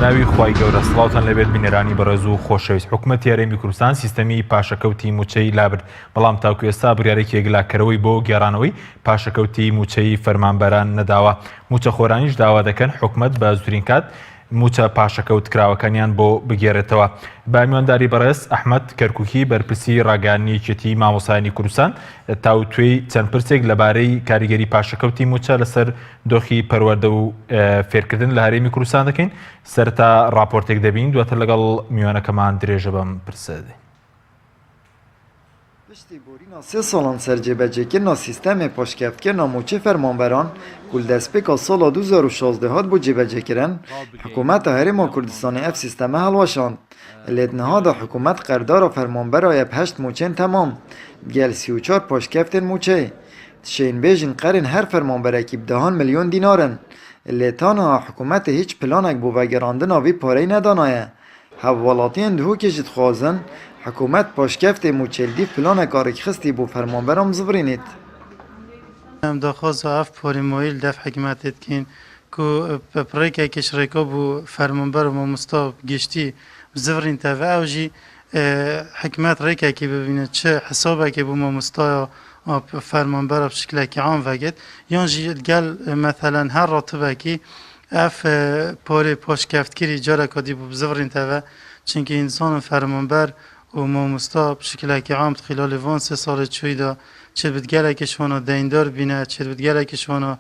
بەناوی خوای گەورە سڵاوتان لەبێت بینەرانی بەڕێز و خۆشەویست. حکوومەتی هەرێمی کوردستان سیستەمی پاشەکەوتی مووچەی لابرد، بەڵام تاکو ئێستا بڕیارێکی یەکلاکەرەوەی بۆ گێڕانەوەی پاشەکەوتی مووچەی فەرمانبەران نەداوە. مووچە خۆرانیش داوا دەکەن حکوومەت بە زوورین کات مووچە پاشەکەوت کراوەکانیان بۆ بگێڕێتەوە. بە میوانداری بەڕێز ئەحمەد کەرکووکی بەرپرسی ڕاگەیاندنیەتی مامۆستایانی کوردستان تاوتوێی چەند پرسێک لەبارەی کاریگەری پاشەکەوتی مووچە لەسەر دۆخی پەروەردە و فێرکردن لە هەرێمی کوردستان دەکەین. سەرەتا راپۆرتێک دەبین، دواتر لەگەڵ میوانەکەمان درێژە بەم پرسە دەین. پشتی بورینا 3 سالان سرجێبەجێکردنا سیستەمê پاشکەوتکردنا مووچê fermanberan ku li destpêka sala 2016 hat bû cêbecêkirin, hikûmeta Herêma Kurdistanê ev sîsteme helweşand. Li nihada hikûmet qerdara fermanbera yeb 8 مووچên temam, gel 34 paşkeftên مووچê. Tişênbêjin qerên her fermanberekî bi 10 milyon dînarin. Lê tanha hikûmetê hiç planek bû vegerandina vî pareyê nedanaye. Hevwelatiyên dihûkê jî dixwazin حکومت پاشکفت موچلدی پلان کارکخستی بو فرمانبرام زبرینید. ام دخواست اف پاریمایل دف حکمت کن کو پرایک کشریکا بو فرمانبر و مستاب گشتی زبرین تا و اوجی حکمت ریکا کی ببینه چه حسابه که بو مستا فرمانبر به شکل که عام وگد یانجی گل مثلا هر راتبه کی اف پاری پاشکفت کری جاره کدی بو زبرین تا و چونکه انسان فرمانبر و ماموستا بشکل که عام خلال وان 3 سال چوی دا چه بدگره کشوانا دیندار بینه چه بدگره کشوانا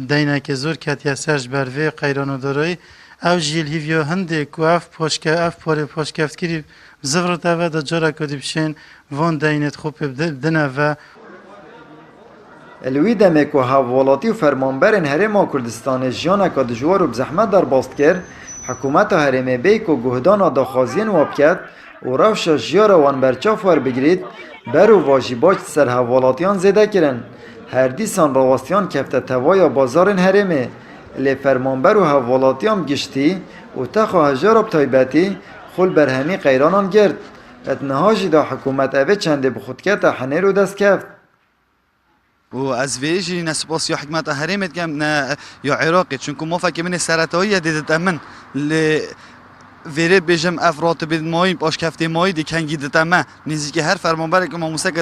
دینه که زور کتی سرج بروی قیران دارای او جیل هیویا هنده که اف پاره پاشکفت کری زفرت او دا جارا کدی بشین وان دینت خوب بدنه و الوی دمک و حوالاتی و فرمانبرین هرما کردستان جیانه که دجوار و بزحمت در باست کرد حکومت هرمی بیک و گهدان داخازین واب کرد و روش جیار وان برچاف ور بگیرید برو واجباج سر حوالاتیان زده کرن. هر دیسان رواستیان کفت توای بازارن هرمی لی فرمانبر و حوالاتیان گشتی و تخو هجار تایبتی خل برهمی قیرانان گرد. اتنهاجی دا حکومت اوه چنده بخودکت حنه رو دست کفت. و از ویژی نسباس یا حکمت هریمت کم یا عراقی چون که ما فکر من سرطایی دیدت امن ل ویره بجم افراد بید مایی باش کفته مایی دی کنگی دتامه نیزی که هر فرمانبر که ما موسیقی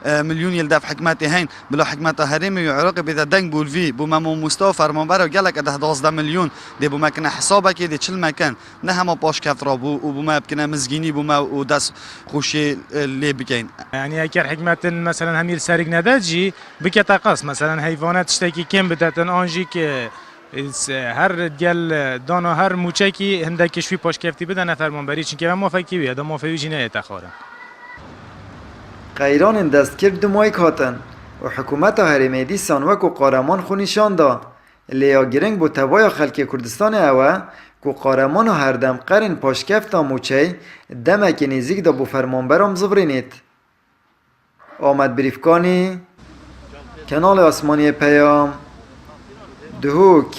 10-12 میلیون یل دف حکمت هین بلا حکمت هریم یا عراق بید دنگ بولوی بو ما مستوى فرمانبر و گلک 10-12 میلیون دی بو مکنه حسابه که دی 40 مکن نه همه باش کفت را بو و بو ما بکنه مزگینی بو ما و دست خوشی لی بکین. يعني اگر حکمت مثلا همیر سرگ نداجی بکت قص مثلا حیوانات تشتکی کم بدتن آنجی که هر گل دانا هر موچه کی هنده کشوی پاشکفتی بدن فرمانبری چون که ما فکی وی ما فوی جنایت اخوارن قیران دست کرد دمای کاتن و حکومت هرمی دیسان وکو قارمان خونیشان دا لیا گرنگ بو توای خلک کردستان اوه کو قارمان هر دم قرن پاشکفتا موچه دمک نزیک دا بو فرمانبرام زبرینید. آمد بریفکانی کانال آسمانی پیام دهوک.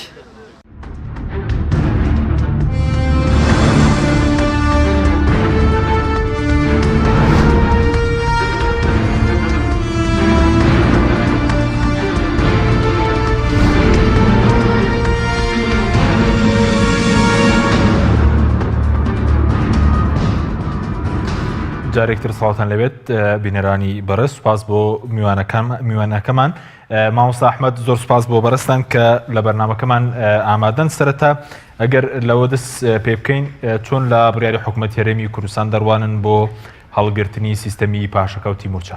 جارێکتر ساڵتان لەبێت بینەرانی بەڕێز. سوپاس بۆ میوانەکەمان. مامۆستا ئەحمەد زۆر سوپاس بۆ بەڕێستان کە لە بەرنامەکەمان ئامادەن. سەرەتا ئەگەر لەوە دەست پێ بکەین چۆن لە بڕیاری حکوومەتی هەرێمی کوردستان دەڕوانن بۆ هەڵگرتنی سیستەمی پاشەکەوتی مووچە؟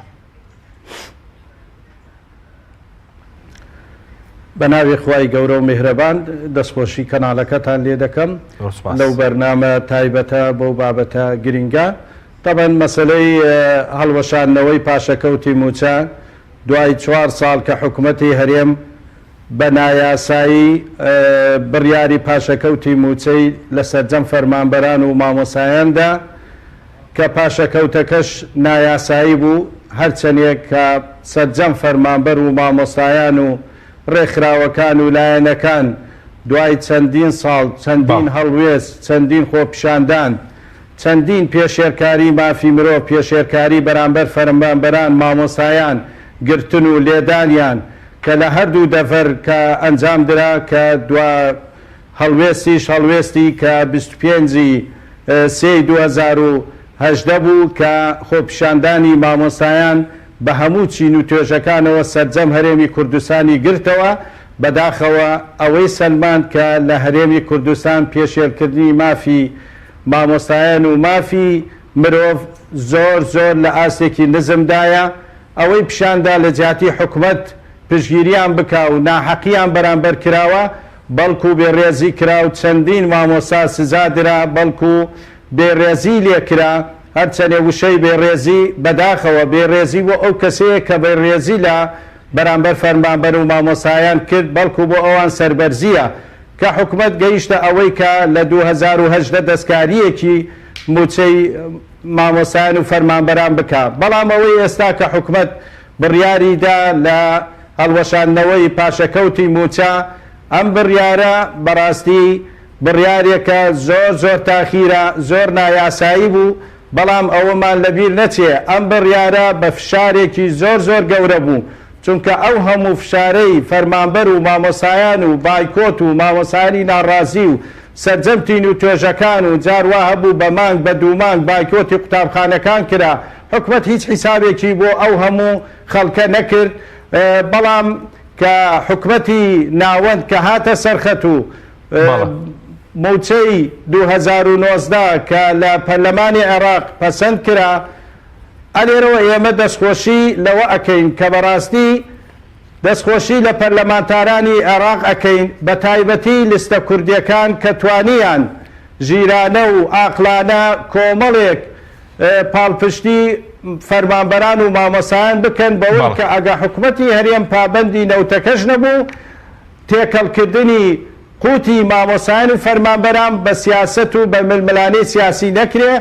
بەناوی خوای گەورە و میهرەبان دەستخۆشی کەناڵەکەتان لێ دەکەم لەو بەرنامە تایبەتە بەو بابەتە گرینگە. طبعا مەسەلەی هەڵوەشاندنەوەی پاشەکەوتی مووچە دوای 4 ساڵ کە حکوومەتی هەرێم بە نایاسایی بڕیاری پاشەکەوتی مووچەی لە سەرجەم فەرمانبەران و مامۆسایاندا کە پاشەکەوتەکەش نایاسایی بوو هەرچەندێک کە سەرجەم فەرمانبەر و مامۆستایان و ڕێکخراوەکان و لایەنەکان دوای چەندین ساڵ چەندین هەڵوێست چەندین خۆپیشاندان چەندین پێشێرکاری مافی مرۆڤ پێشێرکاری بەرامبەر فەرمانبەران مامۆسایان گرتن و لێدانیان کە لە هەردوو دەفەر کە ئەنجام درا کە دوا هەڵوێستیش هەڵوێستی کە 25 سێ 2018 بوو کە خۆپیشاندانی مامۆستایان بە هەموو چین و توێژەکانەوە سەرجەم هەرێمی کوردستانی گرتەوە بەداخەوە ئەوەی سەلمان کە لە هەرێمی کوردستان پێشێلکردنی مافی مامۆستایان و مافی مرۆڤ زۆر زۆر لە ئاستێکی نزمدایە ئەوەی پیشاندا لە جیاتی حکومت پشگیریان بکا و ناحەقیان بەرامبەر کراوە بەڵکو بێڕێزی کرا و چەندین مامۆستا سزادرا بەڵکو بێڕێزی لێکرا هەرچەندێ وشەی بێڕێزی بەداخەوە بێڕێزی بۆ ئەو کەسەیە کە بێڕێزی لە بەرامبەر فەرمانبەر و مامۆسایان کرد بەڵکو بۆ ئەوان سەربەرزیە کە حکومت گەیشتە ئەوەی کە لە 2018 دەستکاریەکی موچەی مامۆسایان و فەرمانبەران بکە بەڵام ئەوەی ئێستا کە حکومت بڕیاریدا لە هەڵوەشاندنەوەی پاشەکەوتی موچە ئەم بڕیارە بەڕاستی بڕیارێکە زۆر زۆر تاخیرە زۆر نایاسایی بوو بەڵام ئەوەمان لەبیر نەچێ ئەم بڕیارە بە فشارێکی زۆر زۆر گەورە بوو چونکە ئەو هەموو فشارەی فەرمانبەر و مامۆسایان و بایکۆت و مامۆسایانی ناڕازی و سەرجەمتین و توێژەکان و جاروا هەبوو بە مانگ بە دوو مانگ بایکۆتی قوتابخانەکان کرا حکومەت هیچ حیسابێکی بۆ ئەو هەموو خەڵکە نەکرد بەڵام کە حکومەتی ناوەند کە هاتە سەرخەت و مووچەی 2019 کە لە پەرلەمانی عێراق پەسەند کرا ئەلێرەوە ئێمە دەستخۆشی لەوە ئەکەین کە بەڕاستی دەستخۆشی لە پەرلەمانتارانی عێراق ئەکەین بە تایبەتی لستە کوردیەکان کە توانیان ژیرانە و ئاقلانە کۆمەڵێک پاڵپشتی فەرمانبەران و مامۆسایان بکەن بەوەی کە ئەگە حکومەتی هەرێم پابەندی نەوتەکەش نەبوو تێکەڵکردنی قوتی مامۆسایان و فەرمانبەران بە سیاست و بە ململانەی سیاسی نەکرێ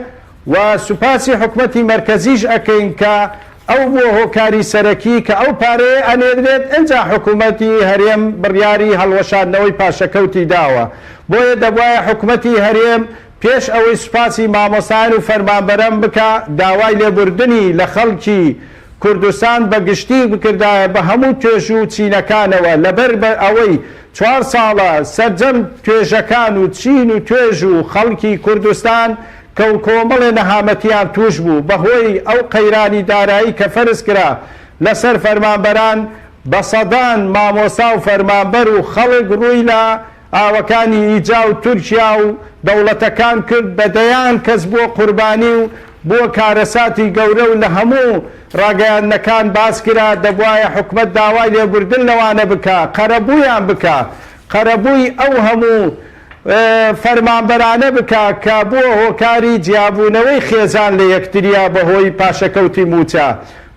و سوپاسی حکومەتی مرکزیش ئەکەین کە ئەو بۆ هۆکاری سەرەکی کە ئەو پارەیە ئەنێدرێت ئەنجا حکومەتی هەرێم بڕیاری هەڵوەشاندنەوەی پاشەکەوتی داوە بۆیە دەبوایە حکومەتی هەرێم پێش ئەوەی سوپاسی مامۆسایان و فەرمانبەران بکە داوای لێبوردنی لە خەڵکی کوردستان بەگشتی بکردایە بە هەموو توێژ و چینەکانەوە لەبەر ئەوەی 4 ساڵە سەرجەم توێژەکان و چین و توێژ و خەڵکی کوردستان کە کۆمەڵێ نەهامەتیان توش بوو بەهۆی ئەو قەیرانی دارایی کە فەرز کرا لەسەر فەرمانبەران بە سەدان مامۆستا و فەرمانبەر و خەڵک ڕووی لە ئاوەکانی ئیجا و تورکیا و دەوڵەتەکان کرد بەدەیان کەس بۆ قوربانی و بۆ کارەساتی گەورە و لە هەموو ڕاگەیاندنەکان باس کرا دەبوایە حکومەت داوای لێبوردن لەوانە بکە قەرەبوویان بکە قەرەبووی ئەو هەموو فەرمانبەرانە بکە کە بۆ هۆکاری جیابوونەوەی خێزان لە یەکتریا بەهۆی پاشەکەوتی موچە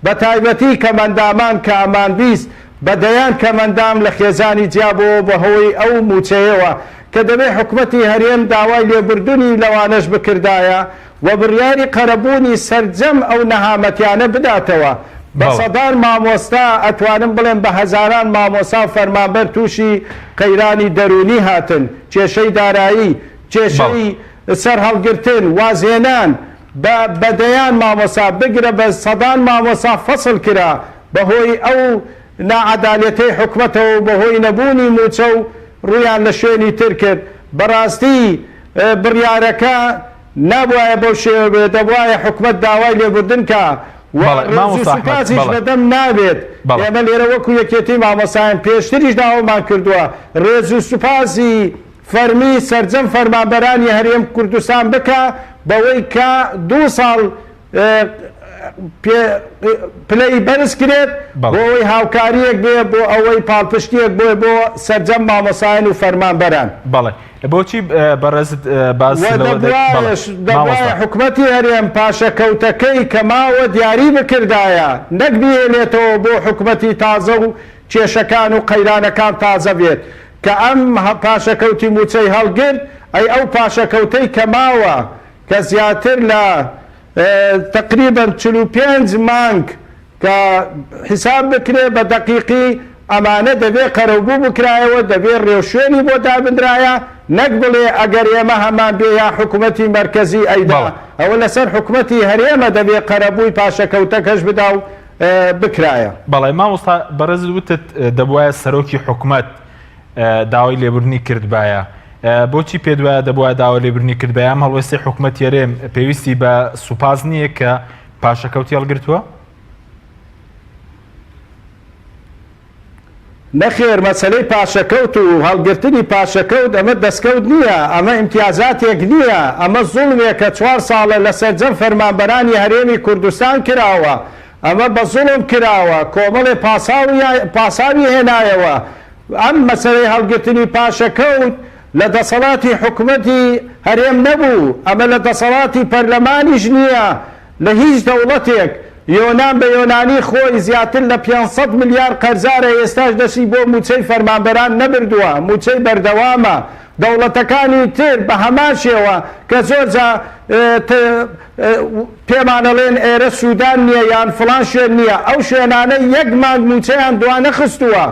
بە تایبەتی کەمەندامان کە ئەمان بیست بەدەیان کەمەندام لە خێزانی جیابەوە بەهۆی ئەو موچەیەوە کە دەبێت حکومەتی هەرێم داوای لێبوردنی لەوانەش بکردایە و بڕیاری قەرەبوونی سەرجەم ئەو نەهامەتیانە بداتەوە بە سەدان مامۆستا ئەتوانم بڵێن بە هەزاران مامۆستا و فەرمانبەر تووشی قەیرانی دەرونی هاتن کێشەی دارایی کێشەی سەر هەڵگرتن وازێنان بەدەیان مامۆستا بگرە بە سەدان مامۆستا فەسڵ کرا بەهۆی ئەو ناعەدالەتەی حکومەتەوە بەهۆی نەبوونی موچە و ڕویان لە شوێنی تر کرد بەڕاستی بڕیارەکە نابوایە بەو شێوە بێت دەبوایە حکومەت داوای لێبوردن کە سوپاسیش بەدەم نابێت ئێمە لێرە وەکو یەکێتی مامۆسایان پێشتریش داوامان کردووە ڕێز و سوپاسی فەرمی سەرجەم فەرمانبەرانی هەرێم کوردستان بکە بەوەی کە 2 ساڵ پلەی بەرز کرێت بۆەوەی هاوکاریەک بێ بۆ ئەوەی پاڵپشتیەک بۆی بۆ سەرجەم مامۆسایان و فەرمانبەران بەڵێ بۆچی بەڕێزت دەبوایە حکومەتی هەرێم پاشەکەوتەکەی کە ماوە دیاری بکردایە نەک بهێنێتەوە بۆ حکومەتی تازە و کێشەکان و قەیرانەکان تازە بێت کە ئەم پاشەکەوتی موچەی هەڵگرت ئەی ئەو پاشەکەوتەی کە ماوە کە زیاتر لە تقریبا 45 مانگ کە حساب بکرێ بە دقیقی ئەمانە دەبێت قەرەبوو بکرایەوە دەبێت ڕێوشێنی بۆ دابدرایە نەک بڵێ ئەگەر ئێمە هەمان بێ یا حکوومەتی مرکزی ئەیدا ئەوە لەسەر حکوومەتی هەرێمە دەبێت قەرەبووی پاشەکەوتەکەش بدا و بکرایە بەڵێ مامۆستا بەڕێز وتت دەبوایە سەرۆکی حکوومەت داوای لێبوردنی کردبایە بۆچی پێ دوایە دەبووە داوا لێبوورنی کرد بەیان هەڵوێستی حکوومەت یارێم پێویستی بە سوپاز نییە کە پاشەکەوتی هەڵگرتووە؟ نەخێر مەسلەی پاشەکەوت و هەڵگرتنی پاشەکەوت ئەمە دەستکەوت نییە، ئەمە ئیمتیازاتێک نییە، ئەمە زوڵمێک کە 4 ساڵە لە سەرجەم فەرمانبەرانی هەرێمی کوردستان کراوە، ئەمە بە زوڵم کراوە، کۆمەڵێ پاساوی هێنایەوە. ئەم مەسلەی هەڵگرتنی پاشەکەوت لە دەسەڵاتی حکوومەتی هەرێم نەبوو، ئەمە لە دەسەڵاتی پەرلەمانیش نییە، لە هیچ دەوڵەتێک. یۆنان بە یۆنانی خۆی زیاتر لە 500 ملیار قەرزارە ئێستاش دەستی بۆ مووچەی فەرمانبەران نەبردووە، مووچەی بەردەوامە. دەوڵەتەکانی تر بە هەمان شێوە کە زۆرجا پێمانەڵێن ئێرە سوودان نییە یان فڵان شوێن نییە، ئەو شوێنانە یەک مانگ مووچەیان دوانەخستووە.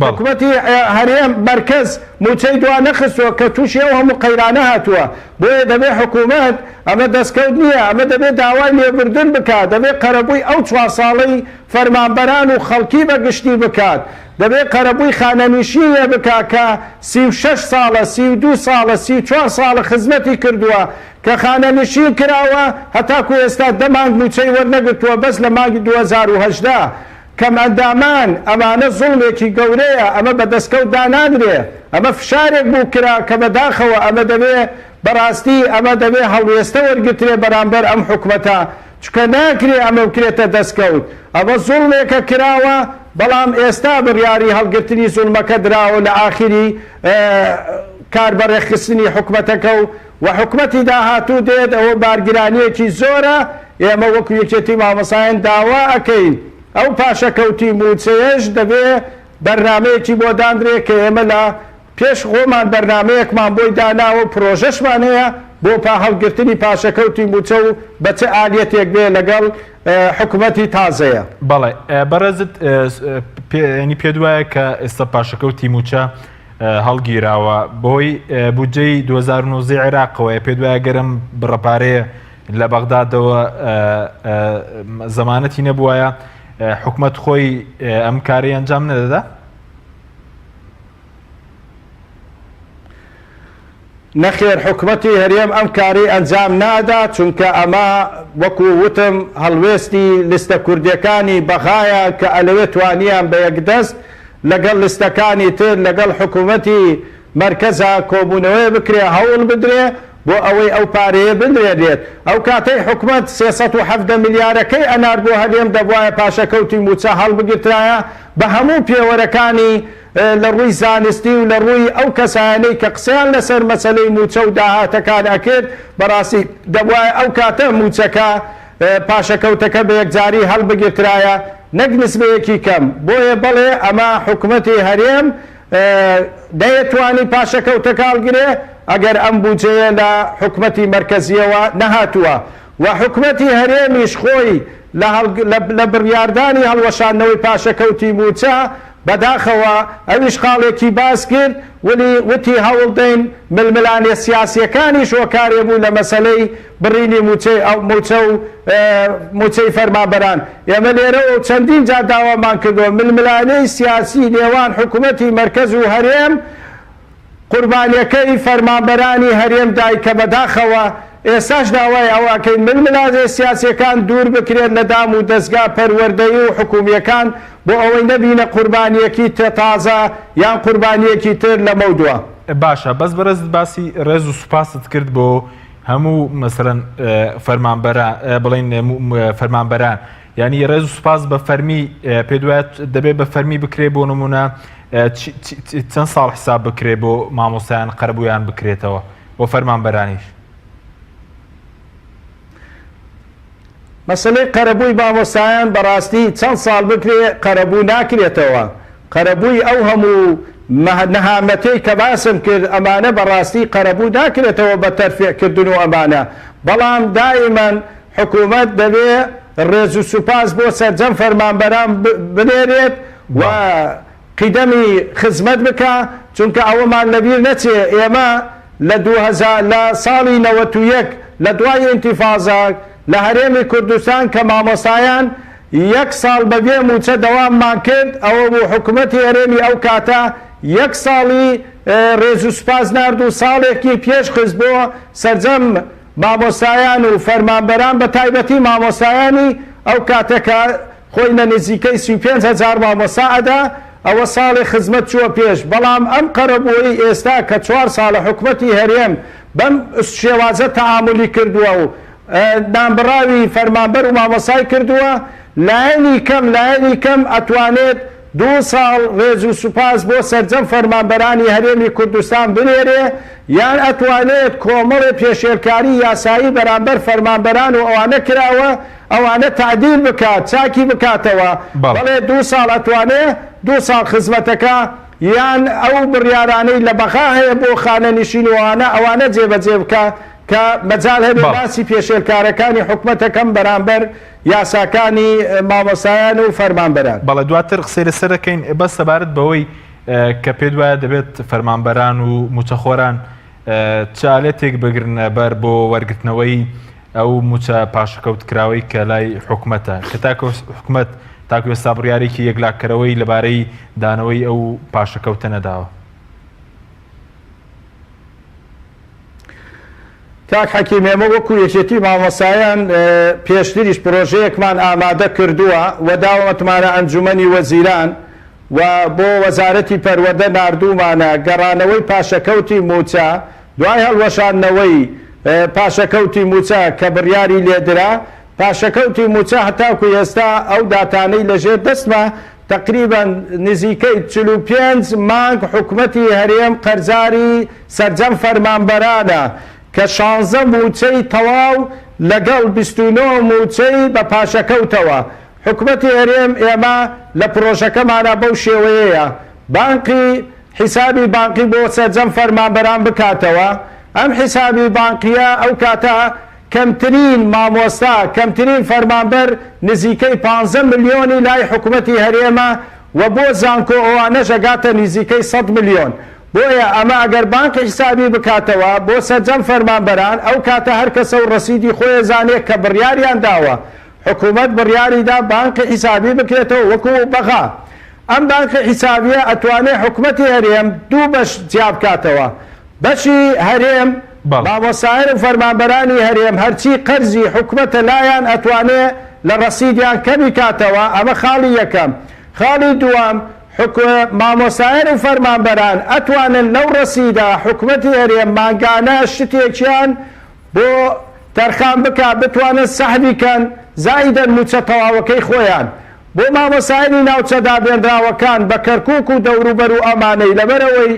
حکوومەتی هەرێم مەرکەز مووچەی دوانەخستووە کە تووشی ئەو هەموو قەیرانە هاتووە. بۆیە دەبێت حکوومەت ئەمە دەستکەوت نییە، ئەمە دەبێت داوای لێبوردن بکات، دەبێت قەرەبووی ئەو 4 ساڵەی فەرمانبەران و خەڵکی بەگشتی بکات، دەبێت قەرەبووی خانەنشینە بکات کە 36 ساڵە 32 ساڵە 34 ساڵە خزمەتی کردووە کە خانەنشین کراوە هەتاکو ئێستا دەمانگ مووچەی وەرنەگرتووە بەس لە مانگی 2018. کەم ئەندامان ئەمانە زوڵمێکی گەورەیە، ئەمە بە دەستکەوت دانادرێ، ئەمە فشارێک بوو کرا کە بەداخەوە ئەمە دەبێت بەڕاستی ئەمە دەبێت هەڵوێستە وەرگترێ بەرامبەر ئەم حکوومەتە، چکە ناکرێ ئەمە بکرێتە دەستکەوت. ئەمە زوڵمێکە کراوە، بەڵام ئێستا بڕیاری هەڵگرتنی زوڵمەکە دراوە لە ئاخری کاربەڕێخستنی حکوومەتەکە و حکوومەتی داهاتوو دێت ئەوە بارگرانیەکی زۆرە. ئێمە وەکو یەکێتی مامەسایان داوا ئەەکەین ئەو پاشەکەوتی مووچەیەش دەبێت بەرنمەیەکی بۆ دانرێ کە ئێمە لە پێش خۆمان بەرنمەیەکمان بۆی داناوە پرۆژەشمان هەیە بۆ هەڵگرتنی پاشەکەوتی مووچە و بە چه ئالەتێک بێ لەگەڵ حکوومەتی تازەیە. بەڵێ بەڕێزت ینی پێ دوایە کە ئێستا پاشەکەوتی مووچە هەڵگیراوە بۆی بودجەی 2009 عێراقەوە پێ دوایە گەرم بڕەپارەیە لە بەغدادەوە زەمانەتی نەبووایە حکوومەت خۆی ئەم کاری ئەنجام نەدەدا؟ نەخێر حکوومەتی هەرێم ئەم کاری ئەنجام نادا، چونکە ئەمە وەکو وتم هەڵوێستی لستە کوردیەکانی بەغایە کە ئەلەوێت توانیان بە یەکدەست لەگەڵ لستەکانی تر لەگەڵ حکوومەتی مەرکەزە کۆبوونەوەی بکرێ هەوڵ بدرێ بۆ ئەوەی ئەو پارەیە بنرێت. ئەو کاتەی حکوومەت 370 ملیارەکەی ئەنار بۆ هەرێم دەبوایە پاشەکەوتی مووچە هەڵبگرترایە بە هەموو پێوەرەکانی لە ڕووی زانستی و لە ڕووی ئەو کەسانەی کە قسەیان لەسەر مەسەلەی مووچە و داهاتەکان ئەکرد بەڕاستی دەبوایە ئەو کاتە مووچەکە پاشەکەوتەکە بە یەکجاری هەڵبگرترایە نەک نسبەیەکی کەم. بۆیە بەڵێ ئەمە حکوومەتی هەرێم دەیەتوانی پاشەکەوتەکە هەڵگرێ ئەگەر ئەم بودجەیە لە حکوومەتی مەرکەزیەوە نەهاتووە و حکوومەتی هەرێمیش خۆی لە بڕیاردانی هەڵوەشاندنەوەی پاشەکەوتی مووچە بەداخەوە ئەویش خاڵێکی باس کرد ولی وتی هەوڵدەین ململانێ سیاسیەکانیش هۆکارێ بوو لە مەسەلەی بڕینی مووچەی فەرمانبەران. ئێمە لێرەوە چەندین جار داوامان کردەوە ململانەی سیاسی نێوان حکوومەتی مەرکەز و هەرێم قوربانیەکەی فەرمانبەرانی هەرێم دای کە بەداخەوە ئێستاش داوای ئەوەکەین ململانێ سیاسیەکان دوور بکرێت لە دام و دەستگا پەروەردەیی و حکوومیەکان بۆ ئەوەی نەبینە قوربانیەکی تازە یان قوربانیەکی تر لە مەودووە. باشە بەس بەرەزت باسی ڕێز و سوپاست کرد بۆ هەموو مەسەرەن بڵین فەرمانبەران ینی ڕێز و سوپاس بە فەرمی پێ دوایێت دەبێت بە فەرمی بکرێ بۆ نمونە چەند ساڵ حساب بکرێ بۆ مامۆستایان قەرەبوویان بکرێتەوە بۆ فەرمانبەرانیش؟ مەسەلەی قەرەبووی مامۆستایان بەڕاستی چەند ساڵ بکرێ قەرەبوو ناکرێتەوە. قەرەبووی ئەو هەموو نەهامەتەی کە باسم کرد ئەمانە بەڕاستی قەرەبوو ناکرێتەوە بە تەرفێکردن و ئەمانە، بەڵام دائیمەن حکوومەت دەبێت ڕێز و سوپاس بۆ سەرجەم فەرمانبەران بنێرێت و قیدەمی خزمەت بکە، چونکە ئەوەمان لەبیر نەچێ ئێمە لە ساڵی 91 لە دوای ئینتیفاضا لە هەرێمی کوردستان کە مامۆستایان 1 ساڵ بەبێ مووچە دەواممان کرد ئەوە بوو حکوومەتی هەرێمی ئەو کاتە یەک ساڵی ڕێز و سوپاس نرد و ساڵێکی پێش خست بۆ سەرجەم مامۆستایان و فەرمانبەران بە تایبەتی مامۆستایانی ئەو کاتەکە خۆی لە نزیکەی 35,000 مامۆستا ئەدا ئەوە ساڵی خزمەت چووە پێش بەڵام ئەم قەرەبووی ئێستا کە 4 ساڵە حکومەتی هەرێم بەم شێوازە تەعاملی کردووە و نامبڕاوی فەرمانبەر و مامۆستای کردووە لایەنی کەم ئەتوانێت 2 ساڵ ڕێز و سوپاس بۆ سەرجەم فەرمانبەرانی هەرێمی کوردستان بنێرێ یان ئەتوانێت کۆمەڵی پێشێرکاری یاسایی بەرامبەر فەرمانبەران و ئەوانە کراوە ئەوانە تعدیل بکات چاکی بکاتەوە بەڵێ 2 ساڵ ئەتوانێت 2 ساڵ خزمەتەکە یان ئەو بڕیارانەی لە بەخا هەیە بۆ خانە نشینوانە ئەوانە جێبەجێ بکات کە مەجال هەبێ باسی پێشێرکارەکانی حکومەتەکەم بەرامبەر یاساکانی مامۆستایان و فەرمانبەران. بەڵێ دواتر قسەی لەسەر دەکەین بەس سەبارەت بەوەی کە پێت وایە دەبێت فەرمانبەران و موچەخۆران چالێتێک بگرنە بەر بۆ وەرگرتنەوەی ئەو موچە پاشەکەوت کراوەی کە لای حکومەتە کە تاکە حکومەت تاکو ئێستا بڕیارێکی یەکلاکەرەوەی لەبارەی دانەوەی ئەو پاشەکەوتە نەداوە. کاک حەکیم ئێمە وەکو یەکێتی مامۆستایان پێشتریش پرۆژەیەکمان ئامادە کردووە و داوەتمانە ئەنجومەنی وەزیران و بۆ وەزارەتی پەروەردە ناردوومانە گەڕانەوەی پاشەکەوتی موچە دوای هەڵوەشاندنەوەی پاشەکەوتی موچە کە بڕیاری لێدرا پاشەکەوتی موچە هەتاکو ئێستا ئەو داتانەی لەژێر دەستمە تقریبان نزیکەی 45 مانگ حکومەتی هەرێم قەرزاری سەرجەم فەرمانبەرانە کە 16 موچەی تەواو لەگەڵ 29 موچەی بە پاشەکەوتەوە حکومەتی هەرێم ئێمە لە پرۆژەکەمانە بەو شێوەیەیە بانقی حیسابی بانقی بۆ سەرجەم فەرمانبەران بکاتەوە ئەم حیسابی بانقیە ئەو کاتە کەمترین مامۆستا کەمترین فەرمانبەر نزیکەی 15 ملیۆنی لای حکومەتی هەرێمە و بۆ زانکۆ ئەوانەش ئەگاتە نزیکەی 100 ملیۆن بۆیە ئەمە ئەگەر بانقی حیسابی بکاتەوە بۆ سەرجەم فەرمانبەران ئەو کاتە هەر کەسە و ڕەسیدی خۆی زانێت کە بڕیاریان داوە حکومەت بڕیاریدا بانقی حیسابی بکرێتەوە وەکو بەغا ئەم بانقی حیسابیە ئەتوانێت حکومەتی هەرێم 2 بەش جیا بکاتەوە بەشی هەرێم مامۆستایان و فەرمانبەرانی هەرێم هەرچی قەرزی حکومەتە لایەن ئەتوانێت لە ڕەسیدیان کەمی کاتەوە ئەمە خاڵی یەکەم خاڵی دووەم مامۆستایان و فەرمانبەران ئەتوانن لەو ڕەسیدا حکومەتی هەرێم ماگانە شتێکیان بۆ تەرخان بکە بتوانن سەحبیکەن زائیدەن موچە تەواوەکەی خۆیان بۆ مامۆستایانی ناوچە دابێنراوەکان بە کەرکووک و دەوروبەر و ئەمانەی لەبەرەوەی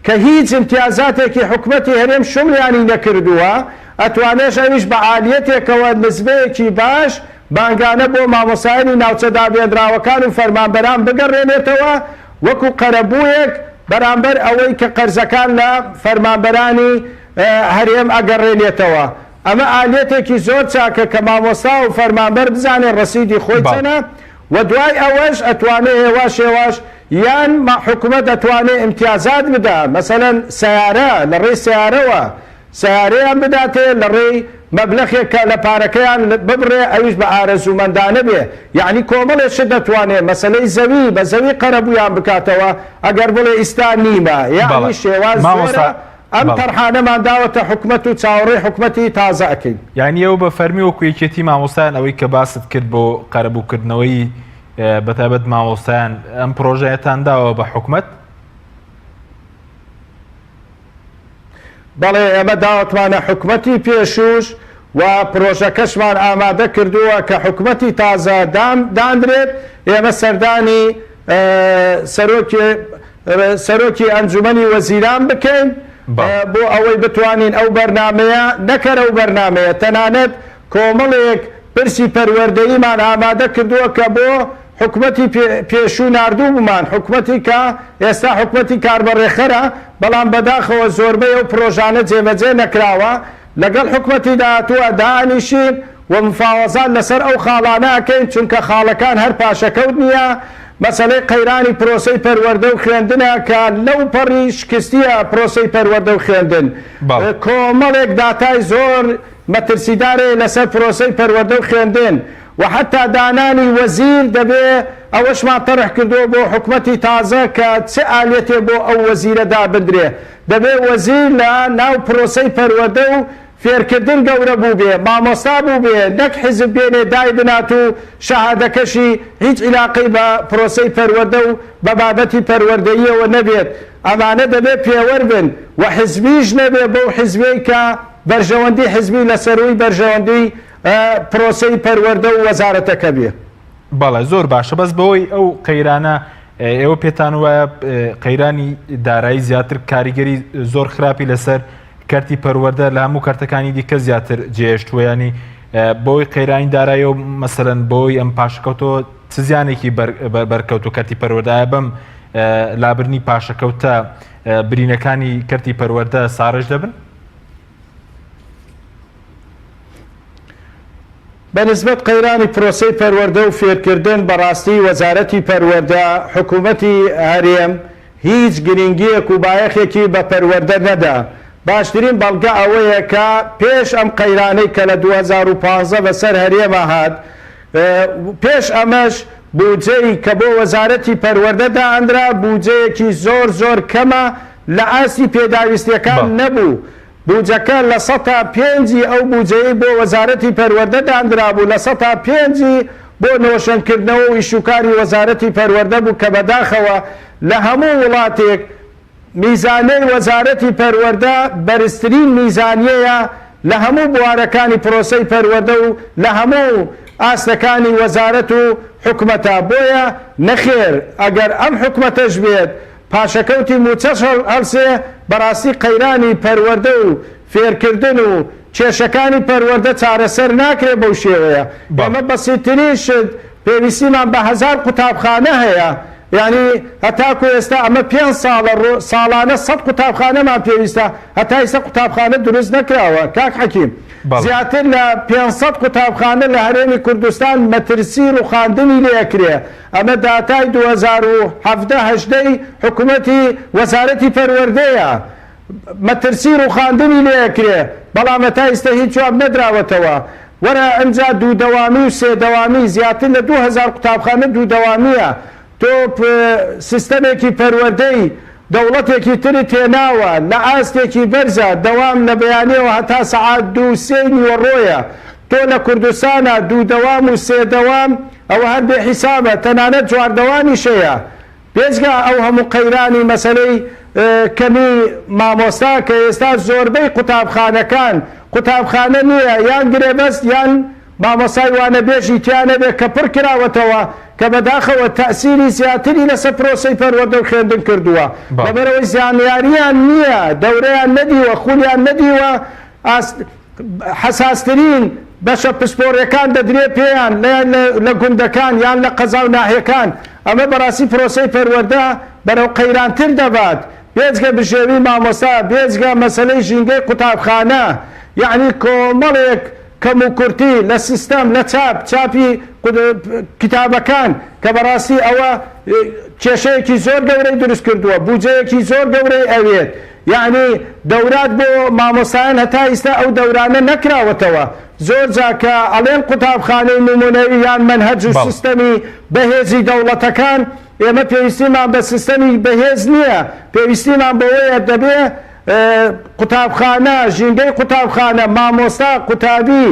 کە هیچ امتیازاتێکی حکومەتی هەرێم شوملیانی نەکردووە ئەتوانێش ئەویش بە عالیەتێکەوە نزبەیەکی باش بانگانە بۆ مامۆستایانی ناوچە دابێنراوەکان و فەرمانبەران بگەڕێنێتەوە وەکو قەرەبوویەک بەرامبەر ئەوەی کە قەرزەکان لە فەرمانبەرانی هەرێم ئەگەڕێنێتەوە ئەمە عالیەتێکی زۆر چاکە کە مامۆستا و فەرمانبەر بزانێت ڕەسیدی خۆی چەنە و دوای ئەوەش ئەتوانێت هێواش یان حکومەت ئەتوانێت امتیازات بدا مەسەلەن سیارە لە ڕێی سیارەوە سیارەیان بداتێ لە ڕێی مەبلەخێکە لە پارەکەیان ببڕێ ئەویش بە ئارەزومەندانە بێ یعنی کۆمەڵێک دەتوانێت مەسەلەی زەوی بە زەوی قەرەبوویان بکاتەوە ئەگەر بڵێ ئیستا نیمە یعنی شێواز زۆرە ئەم تەرحانەمان داوەتە حکومەت و چاوەڕێی حکومەتی تازە ئەکەین یعنی ئەو بە فەرمی وەکو یەکێتی مامۆستایان ئەوەی کە باست کرد بۆ قەرەبووکردنەوەی بەتایبەت مامۆستایان ئەم پرۆژەیەتان داوە بە حکومەت بەڵێ ئەمە داوەتمانە حکومەتی پێشوش و پرۆژەکەشمان ئامادە کردووە کە حکومەتی تازە دانرێت ئێمە سەردانی سەرۆکی ئەنجومەنی وەزیران بکەین بۆ ئەوەی بتوانین ئەو بەرنامەیە نەکەرە و بەرنامەیە تەنانەت کۆمەڵێک پرسی پەروەردەییمان ئامادە کردووە کە بۆ حکومەتی پێشوو ناردوو بمان حکومەتی کە ئێستا حکومەتی کاربەڕێخەرە بەڵام بەداخەوە زۆربەی ئەو پرۆژانە جێبەجێ نەکراوە لەگەڵ حکومەتی داهاتووە دانیشین و مفاوەزات لەسەر ئەو خاڵانە ئەکەین چونکە خاڵەکان هەر پاشەکەوت نییە مەسەلەی قەیرانی پرۆسەی پەروەردە و خوێندنە کە لەو پەڕی شکستیە پرۆسەی پەروەردە و خوێندن کۆمەڵێک داتای زۆر مەترسیدارێ لەسەر پرۆسەی پەروەردە و خوێندن و حتا دانانی وەزیر دەبێ ئەوەشمان تەڕح کردو بۆ حکومەتی تازە کە چه ئالێتێ بۆ ئەو وەزیرە دابدرێ دەبێ وەزیر لە ناو پرۆسەی پەروەردە و فێرکردن گەورە بوو بێ مامۆستا بوو بێ نەک حیزب بێنێ دای بنات و شەهادەکەشی هیچ عیلاقەی بە پرۆسەی پەروەردە و بە بابەتی پەروەردەییەوە نەبێت ئەمانە دەبێ پێوەەر بن و حیزبیش نەبێ بەو حیزبەی کە بەرژەوەندی حیزبی لەسەروی بەرژەوەندی پرۆسەی پەروەردە و وەزارەتەکە بێ. بەڵێ زۆر باشە بەس بەوەی ئەو قەیرانە ئێوە پێتان وایە قەیرانی دارایی زیاتر کاریگەری زۆر خراپی لەسەر کەرتی پەروەردە لە هەموو کارتەکانی دیکە زیاتر جێشتووە ینی بۆی قەیرانی داراییەوە مەسەرەن بۆی ئەم پاشەکەوتەوە چ زیانێکی بەرکەوت و کەرتی پەروەردایە بەم لابردنی پاشەکەوتە برینەکانی کەرتی پەروەردە ساڕژ دەبن؟ بەنسبەت قەیرانی پرۆسەی پەروەردە و فێرکردن بەڕاستی وەزارەتی پەروەردە حکوومەتی هەرێم هیچ گرنگیەک و بایەخێکی بە پەروەردە نەدا. باشترین بەڵگە ئەوەیە کە پێش ئەم قەیرانەی کە لە 2015 بەسەر هەرێمە هات پێش ئەمەش بودجەی کە بۆ وەزارەتی پەروەردە دائەندرا بودجەیەکی زۆر زۆر کەمە لە ئاستی پێداویستیەکان نەبوو. بودجەکە لە 105 ئەو بودجەی بۆ وەزارەتی پەروەردە دانرا بوو لە 105 بۆ نۆشنکردنەوە و ئیشوکاری وەزارەتی پەروەردە بوو کە بەداخەوە لە هەموو وڵاتێک میزانەی وەزارەتی پەروەردە بەرزترین میزانیەیە لە هەموو بوارەکانی پرۆسەی پەروەردە و لە هەموو ئاستەکانی وەزارەت و حکومەتە بۆیە نەخێر ئەگەر ئەم حکومەتەش بێت پاشەکەوتی موچەش هەڵسێ بەڕاستی قەیرانی پەروەردە و فێرکردن و کێشەکانی پەروەردە چارەسەر ناکرێت بەو شێوەیە. ئەمە بەسیترینشت پێویستیمان بە 1000 قوتابخانە هەیە یعنی هەتاکو ئێستا ئەمە 5 ساڵە ساڵانە 100 قوتابخانەمان پێویستە هەتا ئێستا قوتابخانە دروست نەکراوە کاک حەکیم زیاتر لە 500 قوتابخانە لە هەرێمی کوردستان مەترسیر و خواندنی لێکرێ ئەمە داتای 2017 حکوومەتی وەزارەتی پەروەردەیە مەترسیر و خواندنی لێکرێ بەڵام هەتا ئێستا هیچ جواب نەدراوەتەوە وەرە ئەمجا دوودەوامی و سێدەوامی زیاتر لە 2000 قوتابخانە دوودەوامیە تۆ سیستەمێکی پەروەردەی دەوڵەتێکی تری تێناوە لە ئاستێکی بەرزە دەوام لە بەیانەوە هەتا سەعات 2-3 نیوەڕۆیە تۆ لە کوردستانە دوودەوام و سێدەوام ئەوە هەر بێ حیسابە تەنانەت جواردەوامی شەیە بێجگا ئەو هەموو قەیرانی مەسەلەی کەمی مامۆستا کە ئێستا زۆربەی قوتابخانەکان قوتابخانە نییە یان گرێبەست یان مامۆسای وانە بێژی تیانە بێ کە پڕ کراوەتەوە کە بەداخەوە تەسیری زیاتری لەسەر پرۆسەی پەروەردە و خوێندن کردووە لەبەرەوەی زانیاریان نییە دەورەیان نەدیوە خولیان نەدیوە حساسترین بەشە پسپۆڕیەکان دەدرێ پێیان لە گوندەکان یان لە قەزا و ناحیەکان ئەمە بەڕاستی پرۆسەی پەروەردە بەرەو قەیرانتر دەبات بێجگە بژێوی مامۆستا بێجگە مەسەلەی ژینگەی قوتابخانە یعنی کۆمەڵێک کەم و کورتی لە سیستەم لە چاپی کتابەکان کە بەڕاستی ئەوە کێشەیەکی زۆر گەورەی دروست کردووە بودجەیەکی زۆر گەورەی ئەوێت یعنی دەورات بۆ مامۆستایان هەتا ئێستا ئەو دەورانە نەکراوەتەوە زۆر جاکە ئەڵێن قوتابخانەی نمونەوی یان مەنهەج و سیستەمی بەهێزی دەوڵەتەکان ئێمە پێویستیمان بە سیستەمی بەهێز نییە پێویستیمان بەوەیە دەبێ قوتابخانە ژینگەی قوتابخانە مامۆستا قوتابی